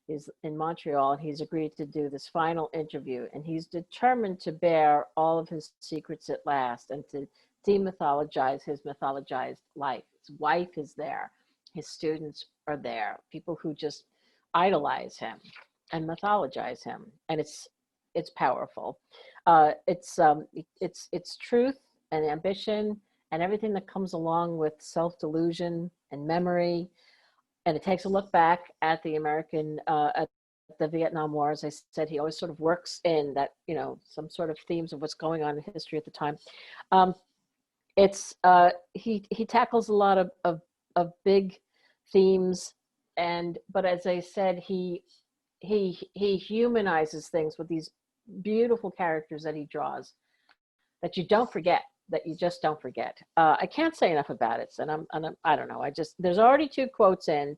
He's in Montreal, and he's agreed to do this final interview. And he's determined to bear all of his secrets at last and to demythologize his mythologized life. His wife is there. His students are there. People who just idolize him and mythologize him, and it's powerful. It's truth and ambition and everything that comes along with self-delusion and memory, and it takes a look back at the at the Vietnam War. As I said, he always sort of works in that, you know, some sort of themes of what's going on in history at the time. He tackles a lot of big themes, but as I said, he humanizes things with these beautiful characters that he draws that you don't forget, that you just don't forget. I can't say enough about it, and I don't know. There's already 2 quotes in,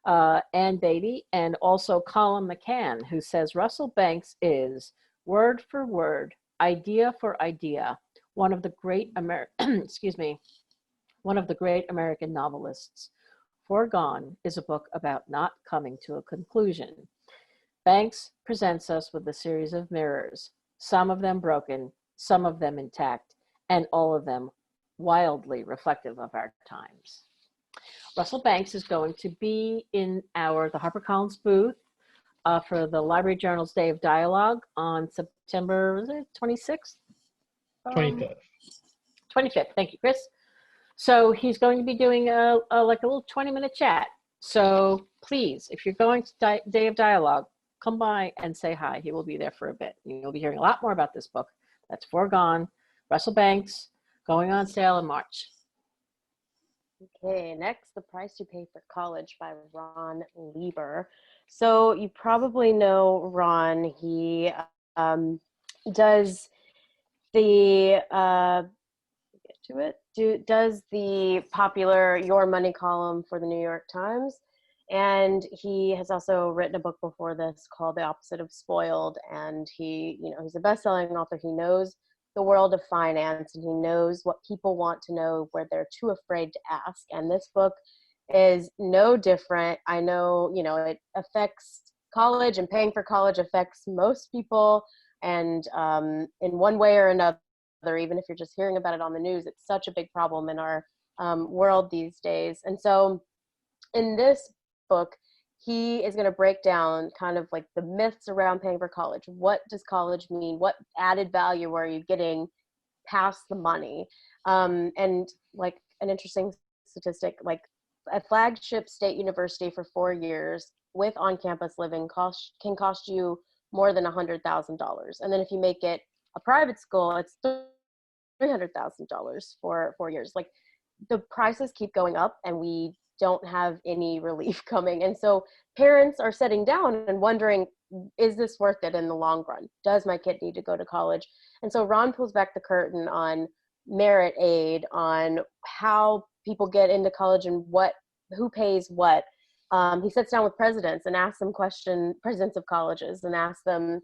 Ann Beatty and also Colin McCann, who says Russell Banks is, word for word, idea for idea, one of the great one of the great American novelists. Foregone is a book about not coming to a conclusion. Banks presents us with a series of mirrors, some of them broken, some of them intact, and all of them wildly reflective of our times. Russell Banks is going to be in the HarperCollins booth for the Library Journal's Day of Dialogue on September 26th? 25th. 25th, thank you, Chris. So he's going to be doing like a little 20-minute chat. So please, if you're going to Day of Dialogue, come by and say hi. He will be there for a bit. You'll be hearing a lot more about this book. That's Foregone, Russell Banks, going on sale in March. Okay, next, The Price You Pay for College by Ron Lieber. So you probably know Ron. He does the does the popular Your Money column for the New York Times. And he has also written a book before this called The Opposite of Spoiled. And he's a best-selling author. He knows the world of finance, and he knows what people want to know, where they're too afraid to ask. And this book is no different. I know, it affects college, and paying for college affects most people. And in one way or another, even if you're just hearing about it on the news, it's such a big problem in our world these days. And so in this book, he is going to break down kind of like the myths around paying for college. What does college mean? What added value are you getting past the money? And like an interesting statistic, like a flagship state university for 4 years with on-campus living can cost you more than $100,000. And then if you make it a private school, it's $300,000 for 4 years. Like, the prices keep going up and we don't have any relief coming. And so parents are sitting down and wondering, is this worth it in the long run? Does my kid need to go to college? And so Ron pulls back the curtain on merit aid, on how people get into college and who pays what. He sits down with presidents and asks them presidents of colleges, and asks them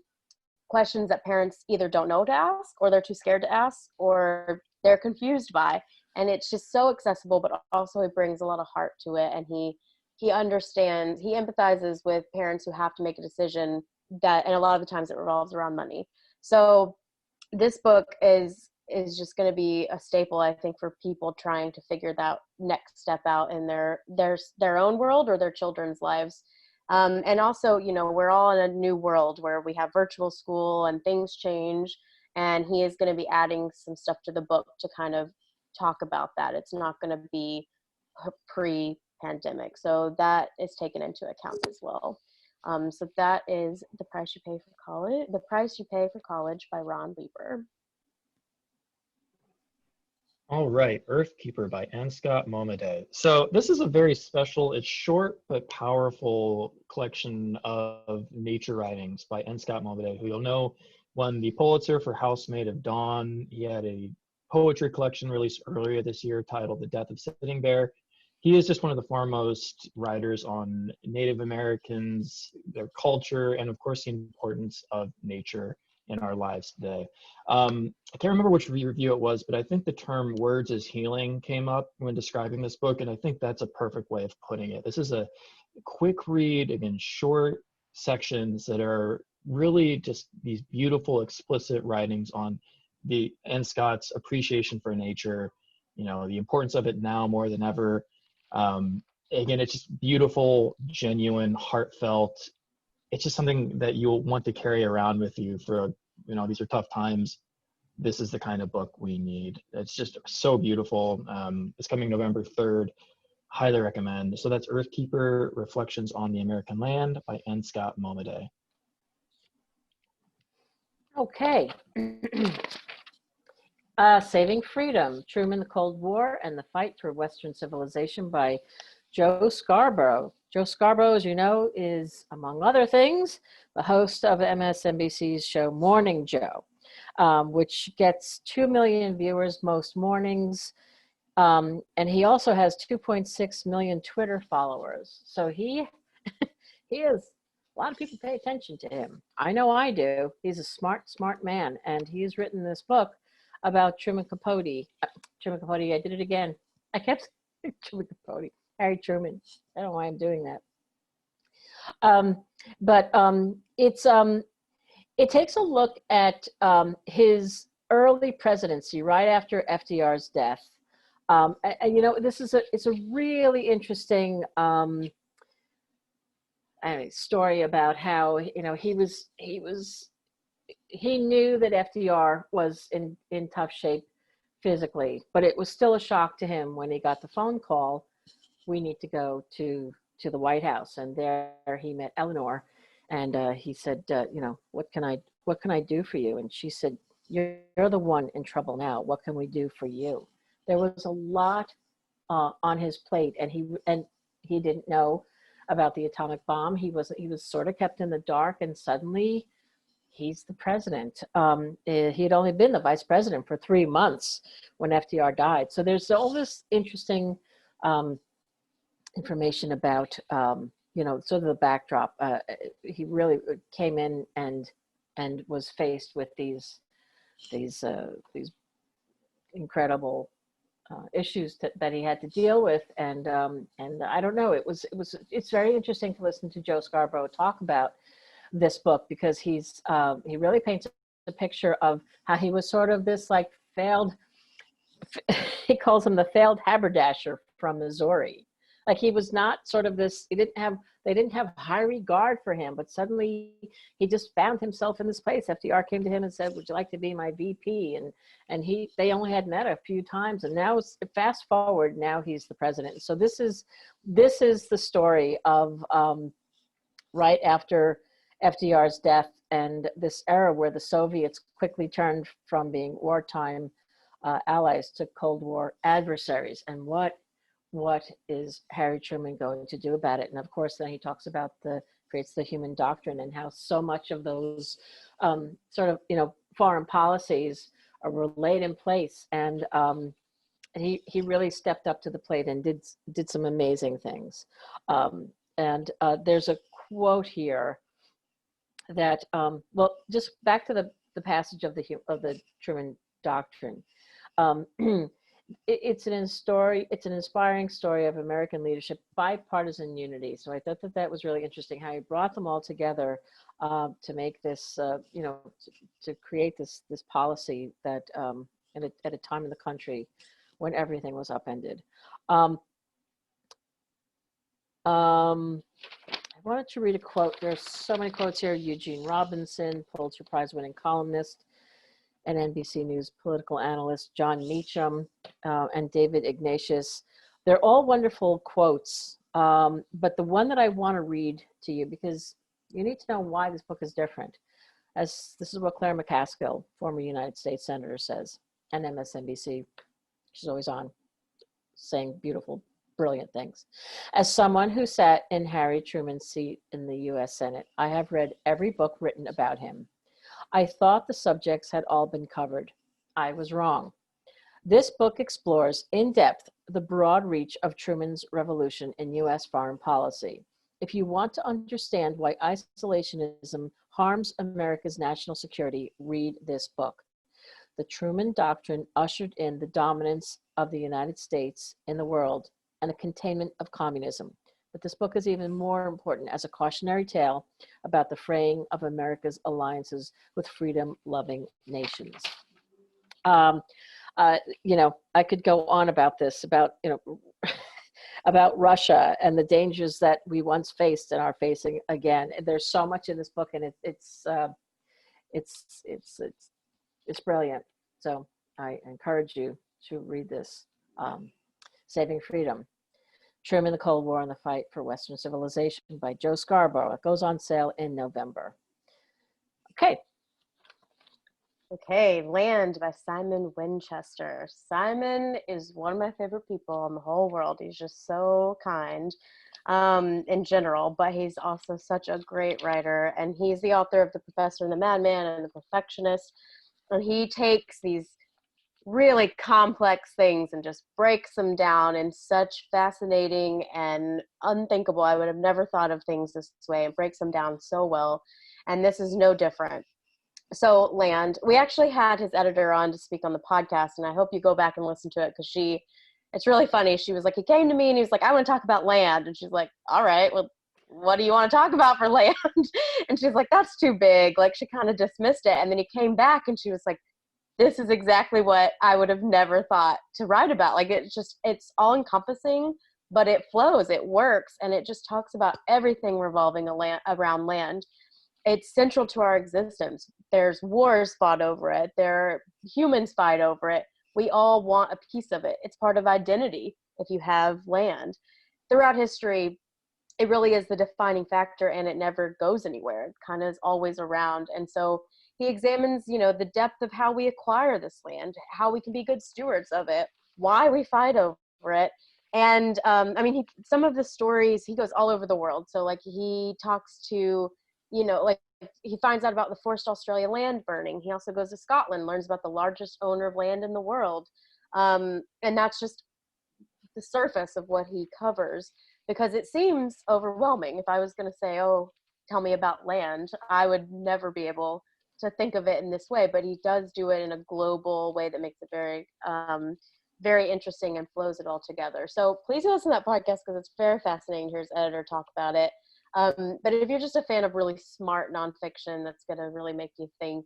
questions that parents either don't know to ask, or they're too scared to ask, or they're confused by. And it's just so accessible, but also it brings a lot of heart to it. And he understands, he empathizes with parents who have to make a decision and a lot of the times it revolves around money. So this book is just going to be a staple, I think, for people trying to figure that next step out in their own world or their children's lives. And also, we're all in a new world where we have virtual school and things change. And he is going to be adding some stuff to the book to kind of talk about that. It's not going to be pre-pandemic. So that is taken into account as well. So that is The Price You Pay for College, The Price You Pay for College by Ron Lieber. All right, Earthkeeper by N. Scott Momaday. So this is a very special, it's short but powerful collection of nature writings by N. Scott Momaday, who you'll know won the Pulitzer for Housemaid of Dawn. He had a poetry collection released earlier this year titled The Death of Sitting Bear. He is just one of the foremost writers on Native Americans, their culture, and of course the importance of nature in our lives today. I can't remember which review it was, but I think the term words as healing came up when describing this book, and I think that's a perfect way of putting it. This is a quick read, again, short sections that are really just these beautiful, explicit writings on the N. Scott's appreciation for nature, the importance of it now more than ever. Again, it's just beautiful, genuine, heartfelt. It's just something that you'll want to carry around with you for, these are tough times. This is the kind of book we need. It's just so beautiful. It's coming November 3rd. Highly recommend. So that's Earthkeeper, Reflections on the American Land by N. Scott Momaday. Okay. Saving Freedom, Truman, the Cold War, and the Fight for Western Civilization by Joe Scarborough. Joe Scarborough, as you know, is, among other things, the host of MSNBC's show Morning Joe, which gets 2 million viewers most mornings. And he also has 2.6 million Twitter followers. So he is, a lot of people pay attention to him. I know I do. He's a smart, smart man. And he's written this book about Truman Capote. Truman Capote, I did it again. I kept saying Truman Capote. Harry Truman. I don't know why I'm doing that. It takes a look at his early presidency right after FDR's death. And it's a really interesting story about how he knew that FDR was in tough shape physically, but it was still a shock to him when he got the phone call, we need to go to the White House. And there he met Eleanor, and he said, what can I do for you? And she said, you're the one in trouble now. What can we do for you? There was a lot on his plate, and he didn't know about the atomic bomb. He was sort of kept in the dark, and suddenly he's the president. He had only been the vice president for 3 months when FDR died. So there's all this interesting information about, sort of the backdrop. He really came in and was faced with these incredible issues that he had to deal with, and I don't know. It's very interesting to listen to Joe Scarborough talk about this book, because he really paints a picture of how he was sort of this like failed. He calls him the failed haberdasher from Missouri. Like he was not sort of this, they didn't have high regard for him, but suddenly he just found himself in this place. FDR came to him and said, would you like to be my VP? And they only had met a few times, and now fast forward, now he's the president. So this is the story of right after FDR's death and this era where the Soviets quickly turned from being wartime allies to Cold War adversaries. And what is Harry Truman going to do about it? And of course, then he talks about creates the human doctrine and how so much of those sort of, foreign policies were laid in place. And he really stepped up to the plate and did some amazing things. And there's a quote here that, well, just back to the passage of the Truman Doctrine. It's an inspiring story of American leadership, bipartisan unity. So I thought that was really interesting how he brought them all together to make this, to create this policy that at a time in the country when everything was upended. I wanted to read a quote. There's so many quotes here. Eugene Robinson, Pulitzer Prize winning columnist and NBC News political analyst, John Meacham, and David Ignatius. They're all wonderful quotes, but the one that I want to read to you, because you need to know why this book is different. As this is what Claire McCaskill, former United States Senator, says, and MSNBC, she's always on, saying beautiful, brilliant things. As someone who sat in Harry Truman's seat in the US Senate, I have read every book written about him. I thought the subjects had all been covered. I was wrong. This book explores in depth the broad reach of Truman's revolution in US foreign policy. If you want to understand why isolationism harms America's national security, read this book. The Truman Doctrine ushered in the dominance of the United States in the world and the containment of communism. But this book is even more important as a cautionary tale about the fraying of America's alliances with freedom-loving nations. I could go on about this, about about Russia and the dangers that we once faced and are facing again. There's so much in this book, and it's brilliant. So I encourage you to read this. Saving Freedom. Truman, the Cold War, and the Fight for Western Civilization by Joe Scarborough. It goes on sale in November. Okay. Okay, Land by Simon Winchester. Simon is one of my favorite people in the whole world. He's just so kind in general, but he's also such a great writer. And he's the author of The Professor and the Madman and The Perfectionist. And he takes these really complex things and just breaks them down in such fascinating and unthinkable. I would have never thought of things this way, and breaks them down so well. And this is no different. So Land, we actually had his editor on to speak on the podcast, and I hope you go back and listen to it, because it's really funny. She was like, he came to me and he was like, I want to talk about Land. And she's like, all right, well, what do you want to talk about for Land? And she's like, that's too big. Like, she kind of dismissed it. And then he came back and she was like, this is exactly what I would have never thought to write about. Like, it's all encompassing, but it flows, it works. And it just talks about everything revolving around land. It's central to our existence. There's wars fought over it. Humans fight over it. We all want a piece of it. It's part of identity if you have land. Throughout history, it really is the defining factor, and it never goes anywhere. It kind of is always around. And so he examines, the depth of how we acquire this land, how we can be good stewards of it, why we fight over it. And some of the stories, he goes all over the world. So like he talks to, he finds out about the forced Australia land burning. He also goes to Scotland, learns about the largest owner of land in the world. And that's just the surface of what he covers, because it seems overwhelming. If I was going to say, oh, tell me about land, I would never be able to think of it in this way, but he does do it in a global way that makes it very, very interesting and flows it all together. So please listen to that podcast, because it's very fascinating to hear his editor talk about it. But if you're just a fan of really smart nonfiction that's going to really make you think,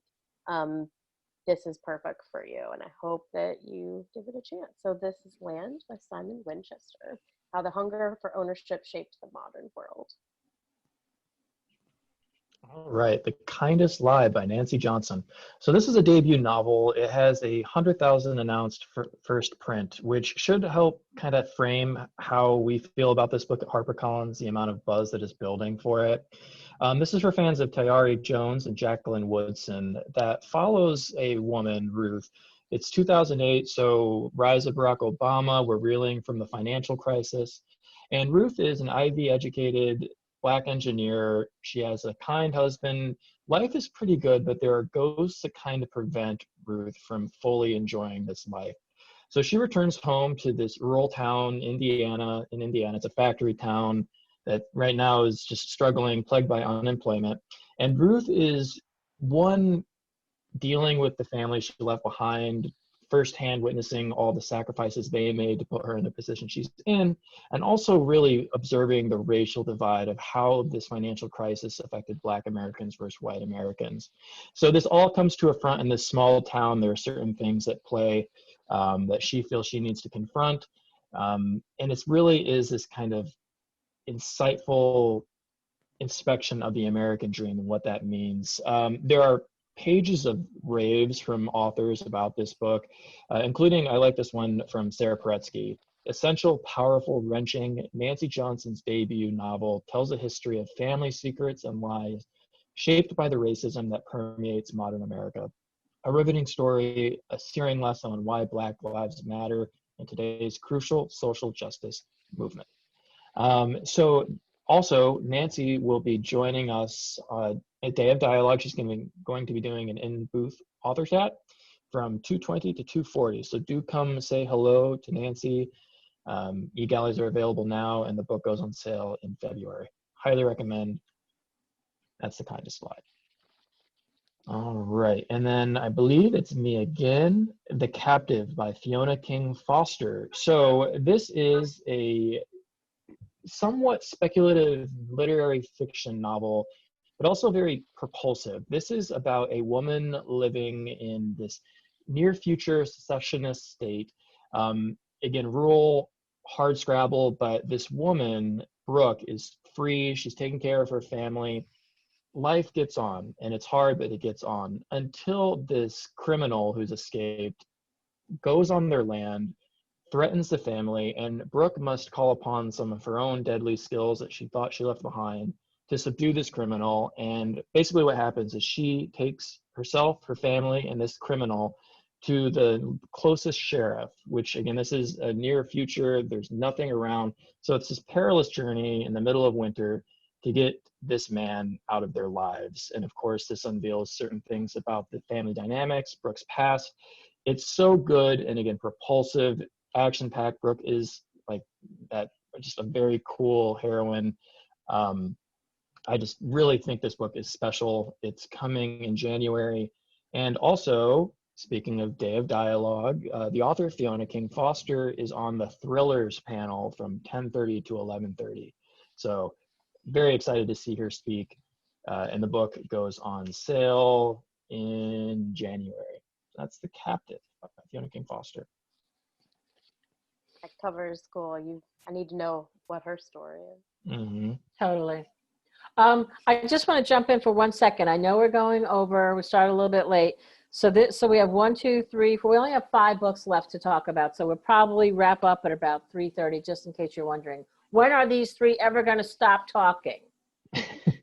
this is perfect for you. And I hope that you give it a chance. So this is Land by Simon Winchester. how the hunger for ownership shaped the modern world. All right, The Kindest Lie by Nancy Johnson. So this is a debut novel. It has 100,000 announced first print, which should help kind of frame how we feel about this book at HarperCollins, the amount of buzz that is building for it. This is for fans of Tayari Jones and Jacqueline Woodson that follows a woman, Ruth. It's 2008, so rise of Barack Obama, we're reeling from the financial crisis. And Ruth is an Ivy educated Black engineer. She has a kind husband. Life is pretty good, but there are ghosts that kind of prevent Ruth from fully enjoying this life. So she returns home to this rural town, Indiana. In Indiana, it's a factory town that right now is just struggling, plagued by unemployment. And Ruth is one dealing with the family she left behind, firsthand witnessing all the sacrifices they made to put her in the position she's in, and also really observing the racial divide of how this financial crisis affected Black Americans versus white Americans. So this all comes to a front in this small town. There are certain things at play that she feels she needs to confront. And it really is this kind of insightful inspection of the American dream and what that means. There are pages of raves from authors about this book, including, I like this one from Sarah Paretsky. Essential, powerful, wrenching, Nancy Johnson's debut novel tells a history of family secrets and lies shaped by the racism that permeates modern America. A riveting story, a searing lesson on why Black lives matter in today's crucial social justice movement. So also, Nancy will be joining us at Day of Dialogue. She's going to be doing an in-booth author chat from 2:20 to 2:40. So do come say hello to Nancy. E-galleys are available now, and the book goes on sale in February. Highly recommend. That's The Kindest Lie. All right, and then I believe it's me again, The Captive by Fiona King Foster. So this is a somewhat speculative literary fiction novel, but also very propulsive. This is about a woman living in this near future secessionist state. Again, rural, hard scrabble, but this woman, Brooke, is free. She's taking care of her family. Life gets on, and it's hard, but it gets on until this criminal who's escaped goes on their land, threatens the family, and Brooke must call upon some of her own deadly skills that she thought she left behind to subdue this criminal. And basically what happens is she takes herself, her family, and this criminal to the closest sheriff, which again, this is a near future, there's nothing around. So it's this perilous journey in the middle of winter to get this man out of their lives. And of course, this unveils certain things about the family dynamics, Brooke's past. It's so good, and again, propulsive, action-packed. Brooke is like that, just a very cool heroine. I just really think this book is special. It's coming in January. And also, speaking of Day of Dialogue, the author Fiona King Foster is on the thrillers panel from 10:30 to 11:30. So very excited to see her speak. And the book goes on sale in January. That's The Captive by Fiona King Foster. That cover is cool. I need to know what her story is. Mm-hmm. Totally. I just want to jump in for 1 second. I know we're going over, we started a little bit late. So we have 1, 2, 3, 4, we only have 5 books left to talk about. So we'll probably wrap up at about 3:30, just in case you're wondering, when are these 3 ever going to stop talking?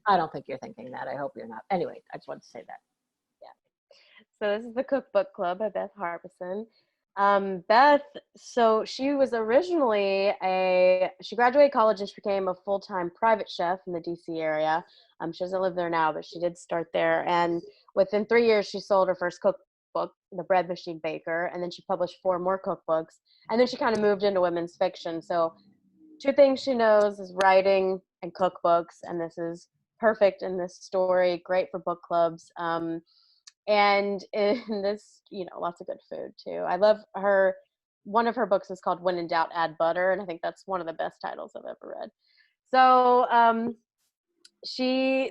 I don't think you're thinking that. I hope you're not. Anyway, I just wanted to say that. So this is the Cookbook Club by Beth Harbison. Beth, so she was originally she graduated college and she became a full-time private chef in the DC area. She doesn't live there now, but she did start there. And within 3 years, she sold her first cookbook, The Bread Machine Baker, and then she published 4 more cookbooks. And then she kind of moved into women's fiction. So 2 things she knows is writing and cookbooks, and this is perfect in this story, great for book clubs. And in this, lots of good food too. I love her. One of her books is called When in Doubt, Add Butter, and I think that's one of the best titles I've ever read. So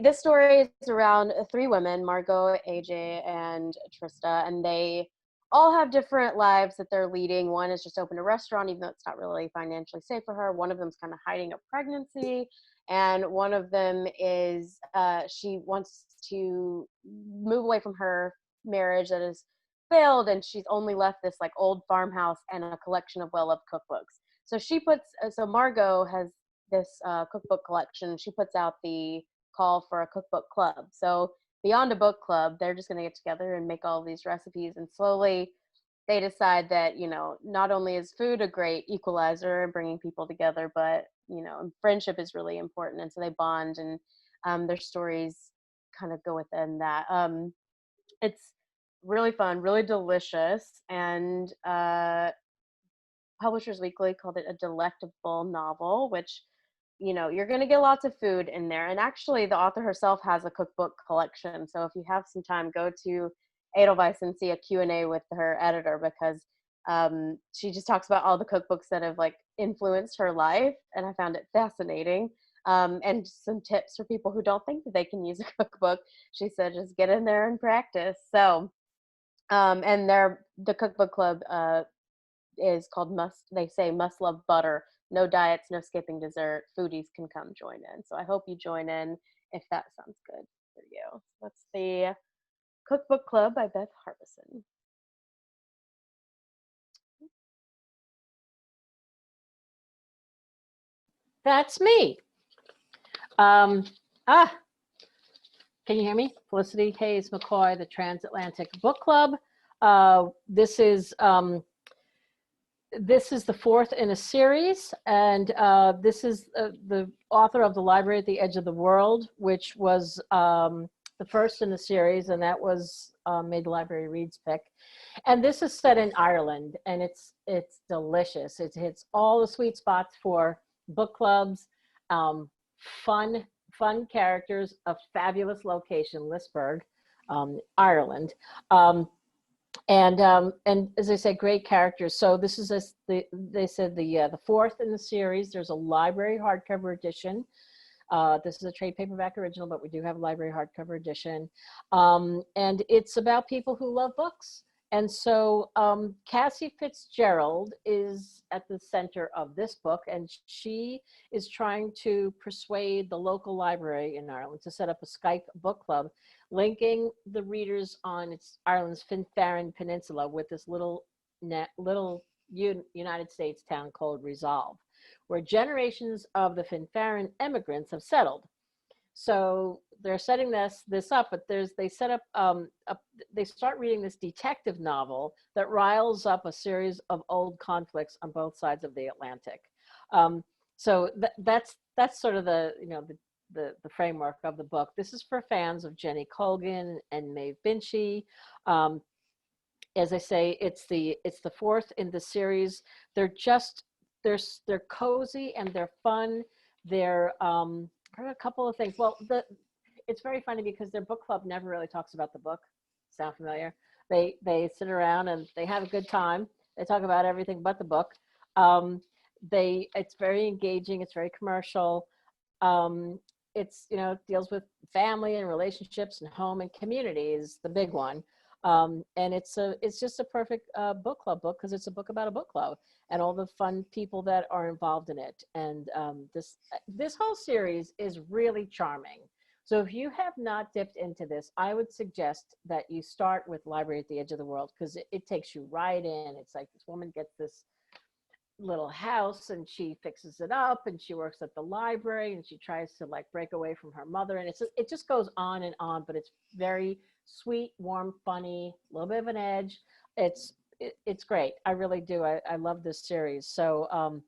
this story is around 3 women, Margot, AJ, and Trista, and they all have different lives that they're leading. One is just opened a restaurant, even though it's not really financially safe for her. One of them's kind of hiding a pregnancy. And one of them is she wants to move away from her marriage that is failed, and she's only left this like old farmhouse and a collection of well-loved cookbooks. So she puts, so Margot has this cookbook collection. She puts out the call for a cookbook club. So beyond a book club, they're just going to get together and make all these recipes, and slowly they decide that, you know, not only is food a great equalizer and bringing people together, but, you know, friendship is really important. And so they bond, and their stories kind of go within that. It's really fun, really delicious, and Publishers Weekly called it a delectable novel, which, you know, you're going to get lots of food in there. And actually, the author herself has a cookbook collection. So if you have some time, go to Edelweiss and see a Q&A with her editor, because she just talks about all the cookbooks that have like influenced her life. And I found it fascinating. And some tips for people who don't think that they can use a cookbook. She said, just get in there and practice. So, and the cookbook club is called Must Love Butter. No diets, no skipping dessert. Foodies can come join in. So I hope you join in if that sounds good for you. That's the Cookbook Club by Beth Harbison. That's me. Can you hear me? Felicity Hayes McCoy, the Transatlantic Book Club. This is the fourth in a series, and this is the author of The Library at the Edge of the World, which was the first in the series, and that was made the Library Reads pick. And this is set in Ireland, and it's delicious. It hits all the sweet spots for book clubs, fun characters, a fabulous location, Lisburg, Ireland. And as I said, great characters. So this is they said the fourth in the series. There's a library hardcover edition. This is a trade paperback original, but we do have a library hardcover edition. And it's about people who love books. And so Cassie Fitzgerald is at the center of this book, and she is trying to persuade the local library in Ireland to set up a Skype book club, linking the readers on Ireland's Finfarron Peninsula with this little United States town called Resolve, where generations of the Finfarron immigrants have settled. So they're setting this up, but they set up they start reading this detective novel that riles up a series of old conflicts on both sides of the Atlantic. So that's sort of the framework of the book. This is for fans of Jenny Colgan and Maeve Binchy. As I say, it's the fourth in the series. They're cozy and they're fun. They're a couple of things. Well, it's very funny because their book club never really talks about the book. Sound familiar? They sit around and they have a good time. They talk about everything but the book. It's very engaging. It's very commercial. It's, deals with family and relationships and home and community is the big one. And it's just a perfect book club book because it's a book about a book club and all the fun people that are involved in it. And this whole series is really charming. So if you have not dipped into this, I would suggest that you start with Library at the Edge of the World because it takes you right in. It's like this woman gets this little house and she fixes it up and she works at the library and she tries to like break away from her mother, and it just goes on and on, but it's very sweet, warm, funny, a little bit of an edge. It's great. I really do. I love this series. So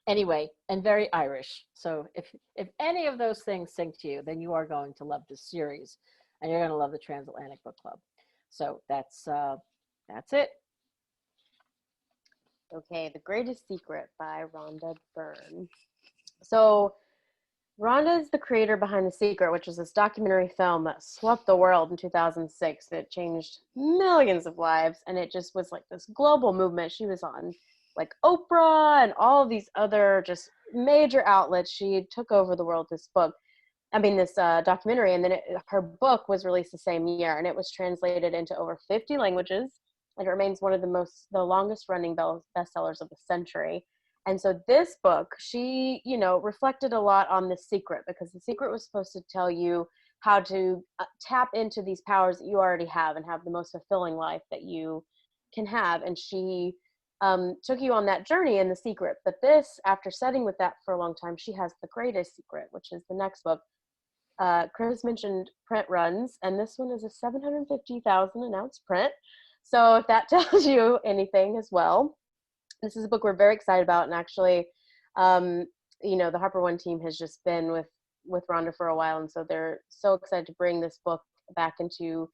anyway, and very Irish. So if any of those things sing to you, then you are going to love this series and you're going to love the Transatlantic Book Club. So that's it. Okay, The Greatest Secret by Rhonda Byrne. So Rhonda is the creator behind The Secret, which is this documentary film that swept the world in 2006. It changed millions of lives, and it just was like this global movement. She was on like Oprah and all of these other just major outlets. She took over the world, this documentary, and then her book was released the same year, and it was translated into over 50 languages. and it remains one of the longest running bestsellers of the century. And so this book, she, you know, reflected a lot on The Secret, because The Secret was supposed to tell you how to tap into these powers that you already have and have the most fulfilling life that you can have. And she took you on that journey in The Secret. But this, after sitting with that for a long time, she has The Greatest Secret, which is the next book. Chris mentioned print runs, and this one is a 750,000 ounce print. So if that tells you anything as well, this is a book we're very excited about. And actually, you know, the Harper One team has just been with Rhonda for a while, and so they're so excited to bring this book back into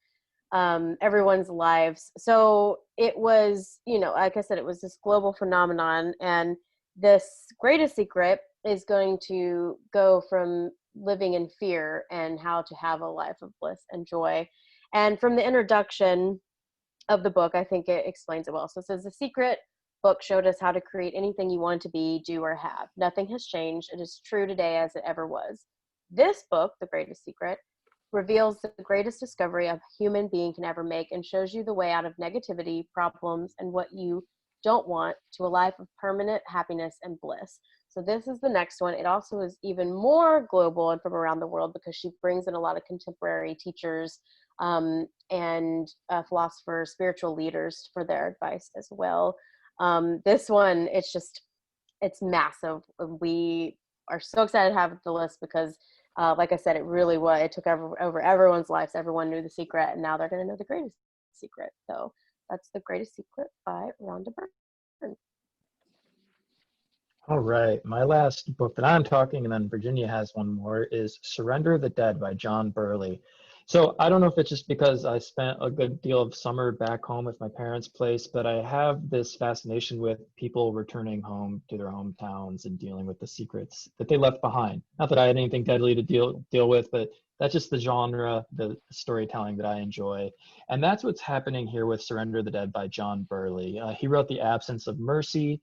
everyone's lives. So it was, you know, like I said, it was this global phenomenon, and this Greatest Secret is going to go from living in fear and how to have a life of bliss and joy. And from the introduction of the book, I think it explains it well. So it says, The Secret book showed us how to create anything you want to be, do, or have. Nothing has changed. It is true today as it ever was. This book, The Greatest Secret, reveals the greatest discovery a human being can ever make and shows you the way out of negativity, problems, and what you don't want to a life of permanent happiness and bliss. So this is the next one. It also is even more global and from around the world, because she brings in a lot of contemporary teachers and philosophers, spiritual leaders for their advice as well. This one, it's massive. We are so excited to have it on the list because, like I said, it took over everyone's lives. Everyone knew The Secret, and now they're going to know The Greatest Secret. So that's The Greatest Secret by Rhonda Byrne. All right, my last book that I'm talking, and then Virginia has one more, is Surrender the Dead by John Burley. So I don't know if it's just because I spent a good deal of summer back home with my parents' place, but I have this fascination with people returning home to their hometowns and dealing with the secrets that they left behind. Not that I had anything deadly to deal with, but that's just the genre, the storytelling that I enjoy. And that's what's happening here with Surrender the Dead by John Burley. He wrote The Absence of Mercy,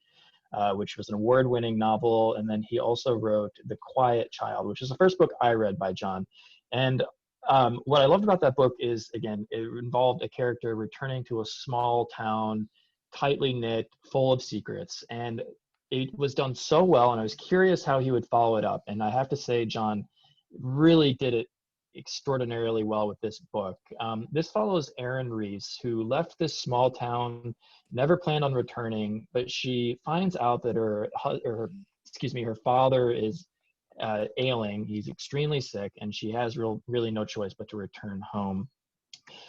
which was an award-winning novel. And then he also wrote The Quiet Child, which is the first book I read by John. And what I loved about that book is, again, it involved a character returning to a small town, tightly knit, full of secrets. And it was done so well, and I was curious how he would follow it up. And I have to say, John really did it extraordinarily well with this book. This follows Erin Reese, who left this small town, never planned on returning, but she finds out that her father is ailing. He's extremely sick, and she has really no choice but to return home.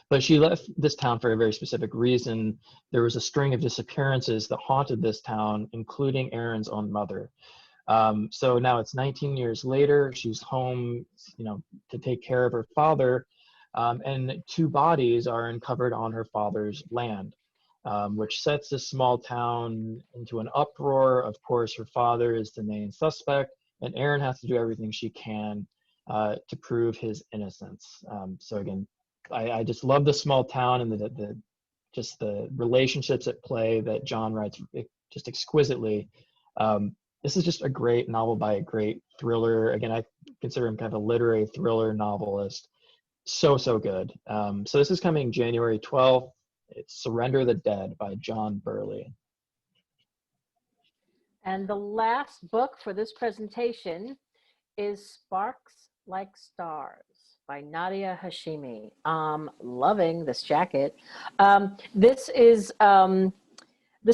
But she left this town for a very specific reason. There was a string of disappearances that haunted this town, including Erin's own mother. So now it's 19 years later. She's home, to take care of her father, and two bodies are uncovered on her father's land, which sets this small town into an uproar. Of course, her father is the main suspect, and Erin has to do everything she can to prove his innocence. So again, I just love the small town and the relationships at play that John writes just exquisitely. This is just a great novel by a great thriller. Again, I consider him kind of a literary thriller novelist. So good. So this is coming January 12th. It's Surrender the Dead by John Burley. And the last book for this presentation is Sparks Like Stars by Nadia Hashimi. Loving this jacket. This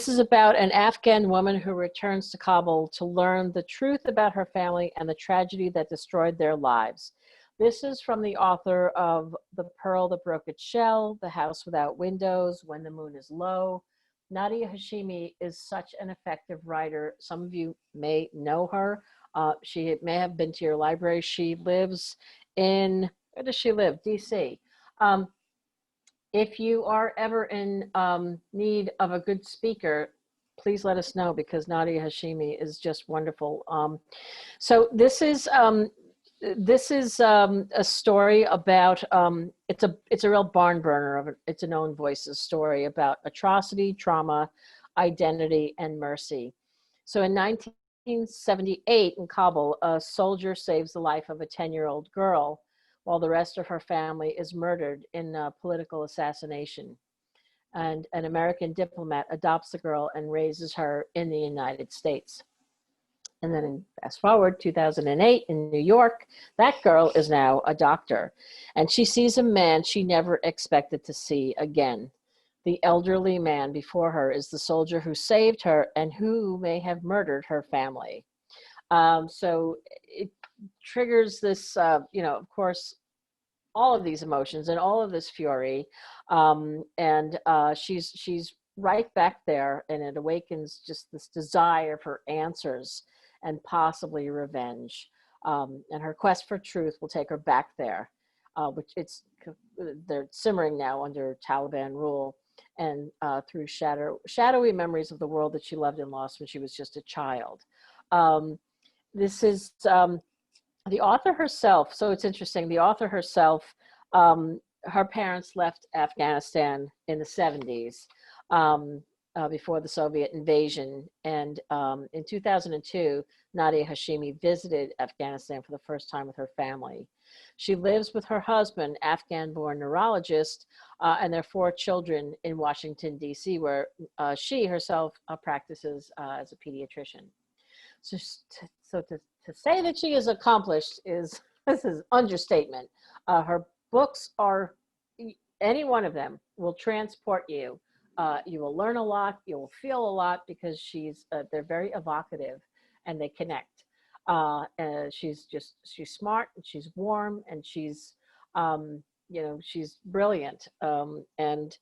is about an Afghan woman who returns to Kabul to learn the truth about her family and the tragedy that destroyed their lives. This is from the author of The Pearl That Broke Its Shell, The House Without Windows, When the Moon is Low. Nadia Hashimi is such an effective writer. Some of you may know her. She may have been to your library. She lives in, where does she live? DC. If you are ever in need of a good speaker, please let us know, because Nadia Hashimi is just wonderful. So this is a story about, it's a real barn burner of It's a Known Voices story about atrocity, trauma, identity, and mercy. So in 1978 in Kabul, a soldier saves the life of a 10-year-old girl, while the rest of her family is murdered in a political assassination. and an American diplomat adopts the girl and raises her in the United States. And then fast forward 2008 in New York, that girl is now a doctor, and she sees a man she never expected to see again. The elderly man before her is the soldier who saved her and who may have murdered her family. So it triggers this, of course, all of these emotions and all of this fury. She's right back there, and it awakens just this desire for answers and possibly revenge. And her quest for truth will take her back there, they're simmering now under Taliban rule, and through shadowy memories of the world that she loved and lost when she was just a child. This is the author herself. So it's interesting. The author herself, her parents left Afghanistan in the 70s. Before the Soviet invasion. And in 2002, Nadia Hashimi visited Afghanistan for the first time with her family. She lives with her husband, Afghan-born neurologist, and their 4 children in Washington, D.C., where she herself practices as a pediatrician. So to say that she is accomplished this is understatement. Her books are, any one of them will transport you. You will learn a lot, you will feel a lot, because they're very evocative and they connect. She's smart, and she's warm, and she's brilliant. And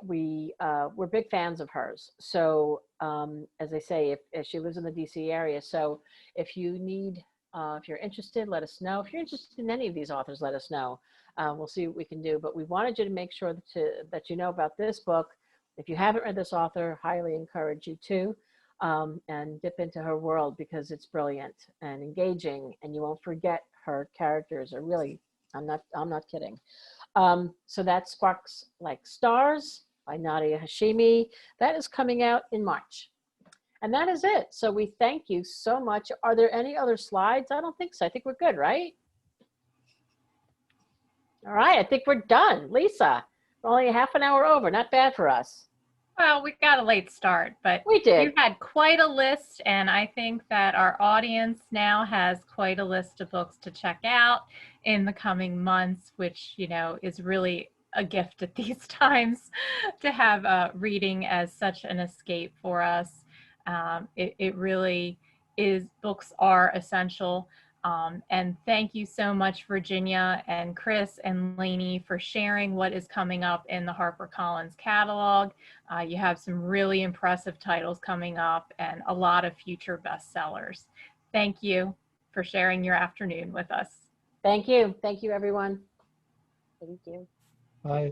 we're big fans of hers. So as I say, if she lives in the DC area, so if you need, if you're interested, let us know. If you're interested in any of these authors, let us know. We'll see what we can do. But we wanted you to make sure that you know about this book. If you haven't read this author, highly encourage you to, and dip into her world, because it's brilliant and engaging, and you won't forget her characters are really, I'm not kidding. So that's Sparks Like Stars by Nadia Hashimi. That is coming out in March. And that is it. So we thank you so much. Are there any other slides? I don't think so. I think we're good, right? All right, I think we're done. Lisa, we're only a half an hour over. Not bad for us. Well, we got a late start, but we did. You had quite a list, and I think that our audience now has quite a list of books to check out in the coming months, which, is really a gift at these times to have reading as such an escape for us. It really is. Books are essential. And thank you so much, Virginia and Chris and Lainey, for sharing what is coming up in the HarperCollins catalog. You have some really impressive titles coming up and a lot of future bestsellers. Thank you for sharing your afternoon with us. Thank you. Thank you, everyone. Thank you. Bye.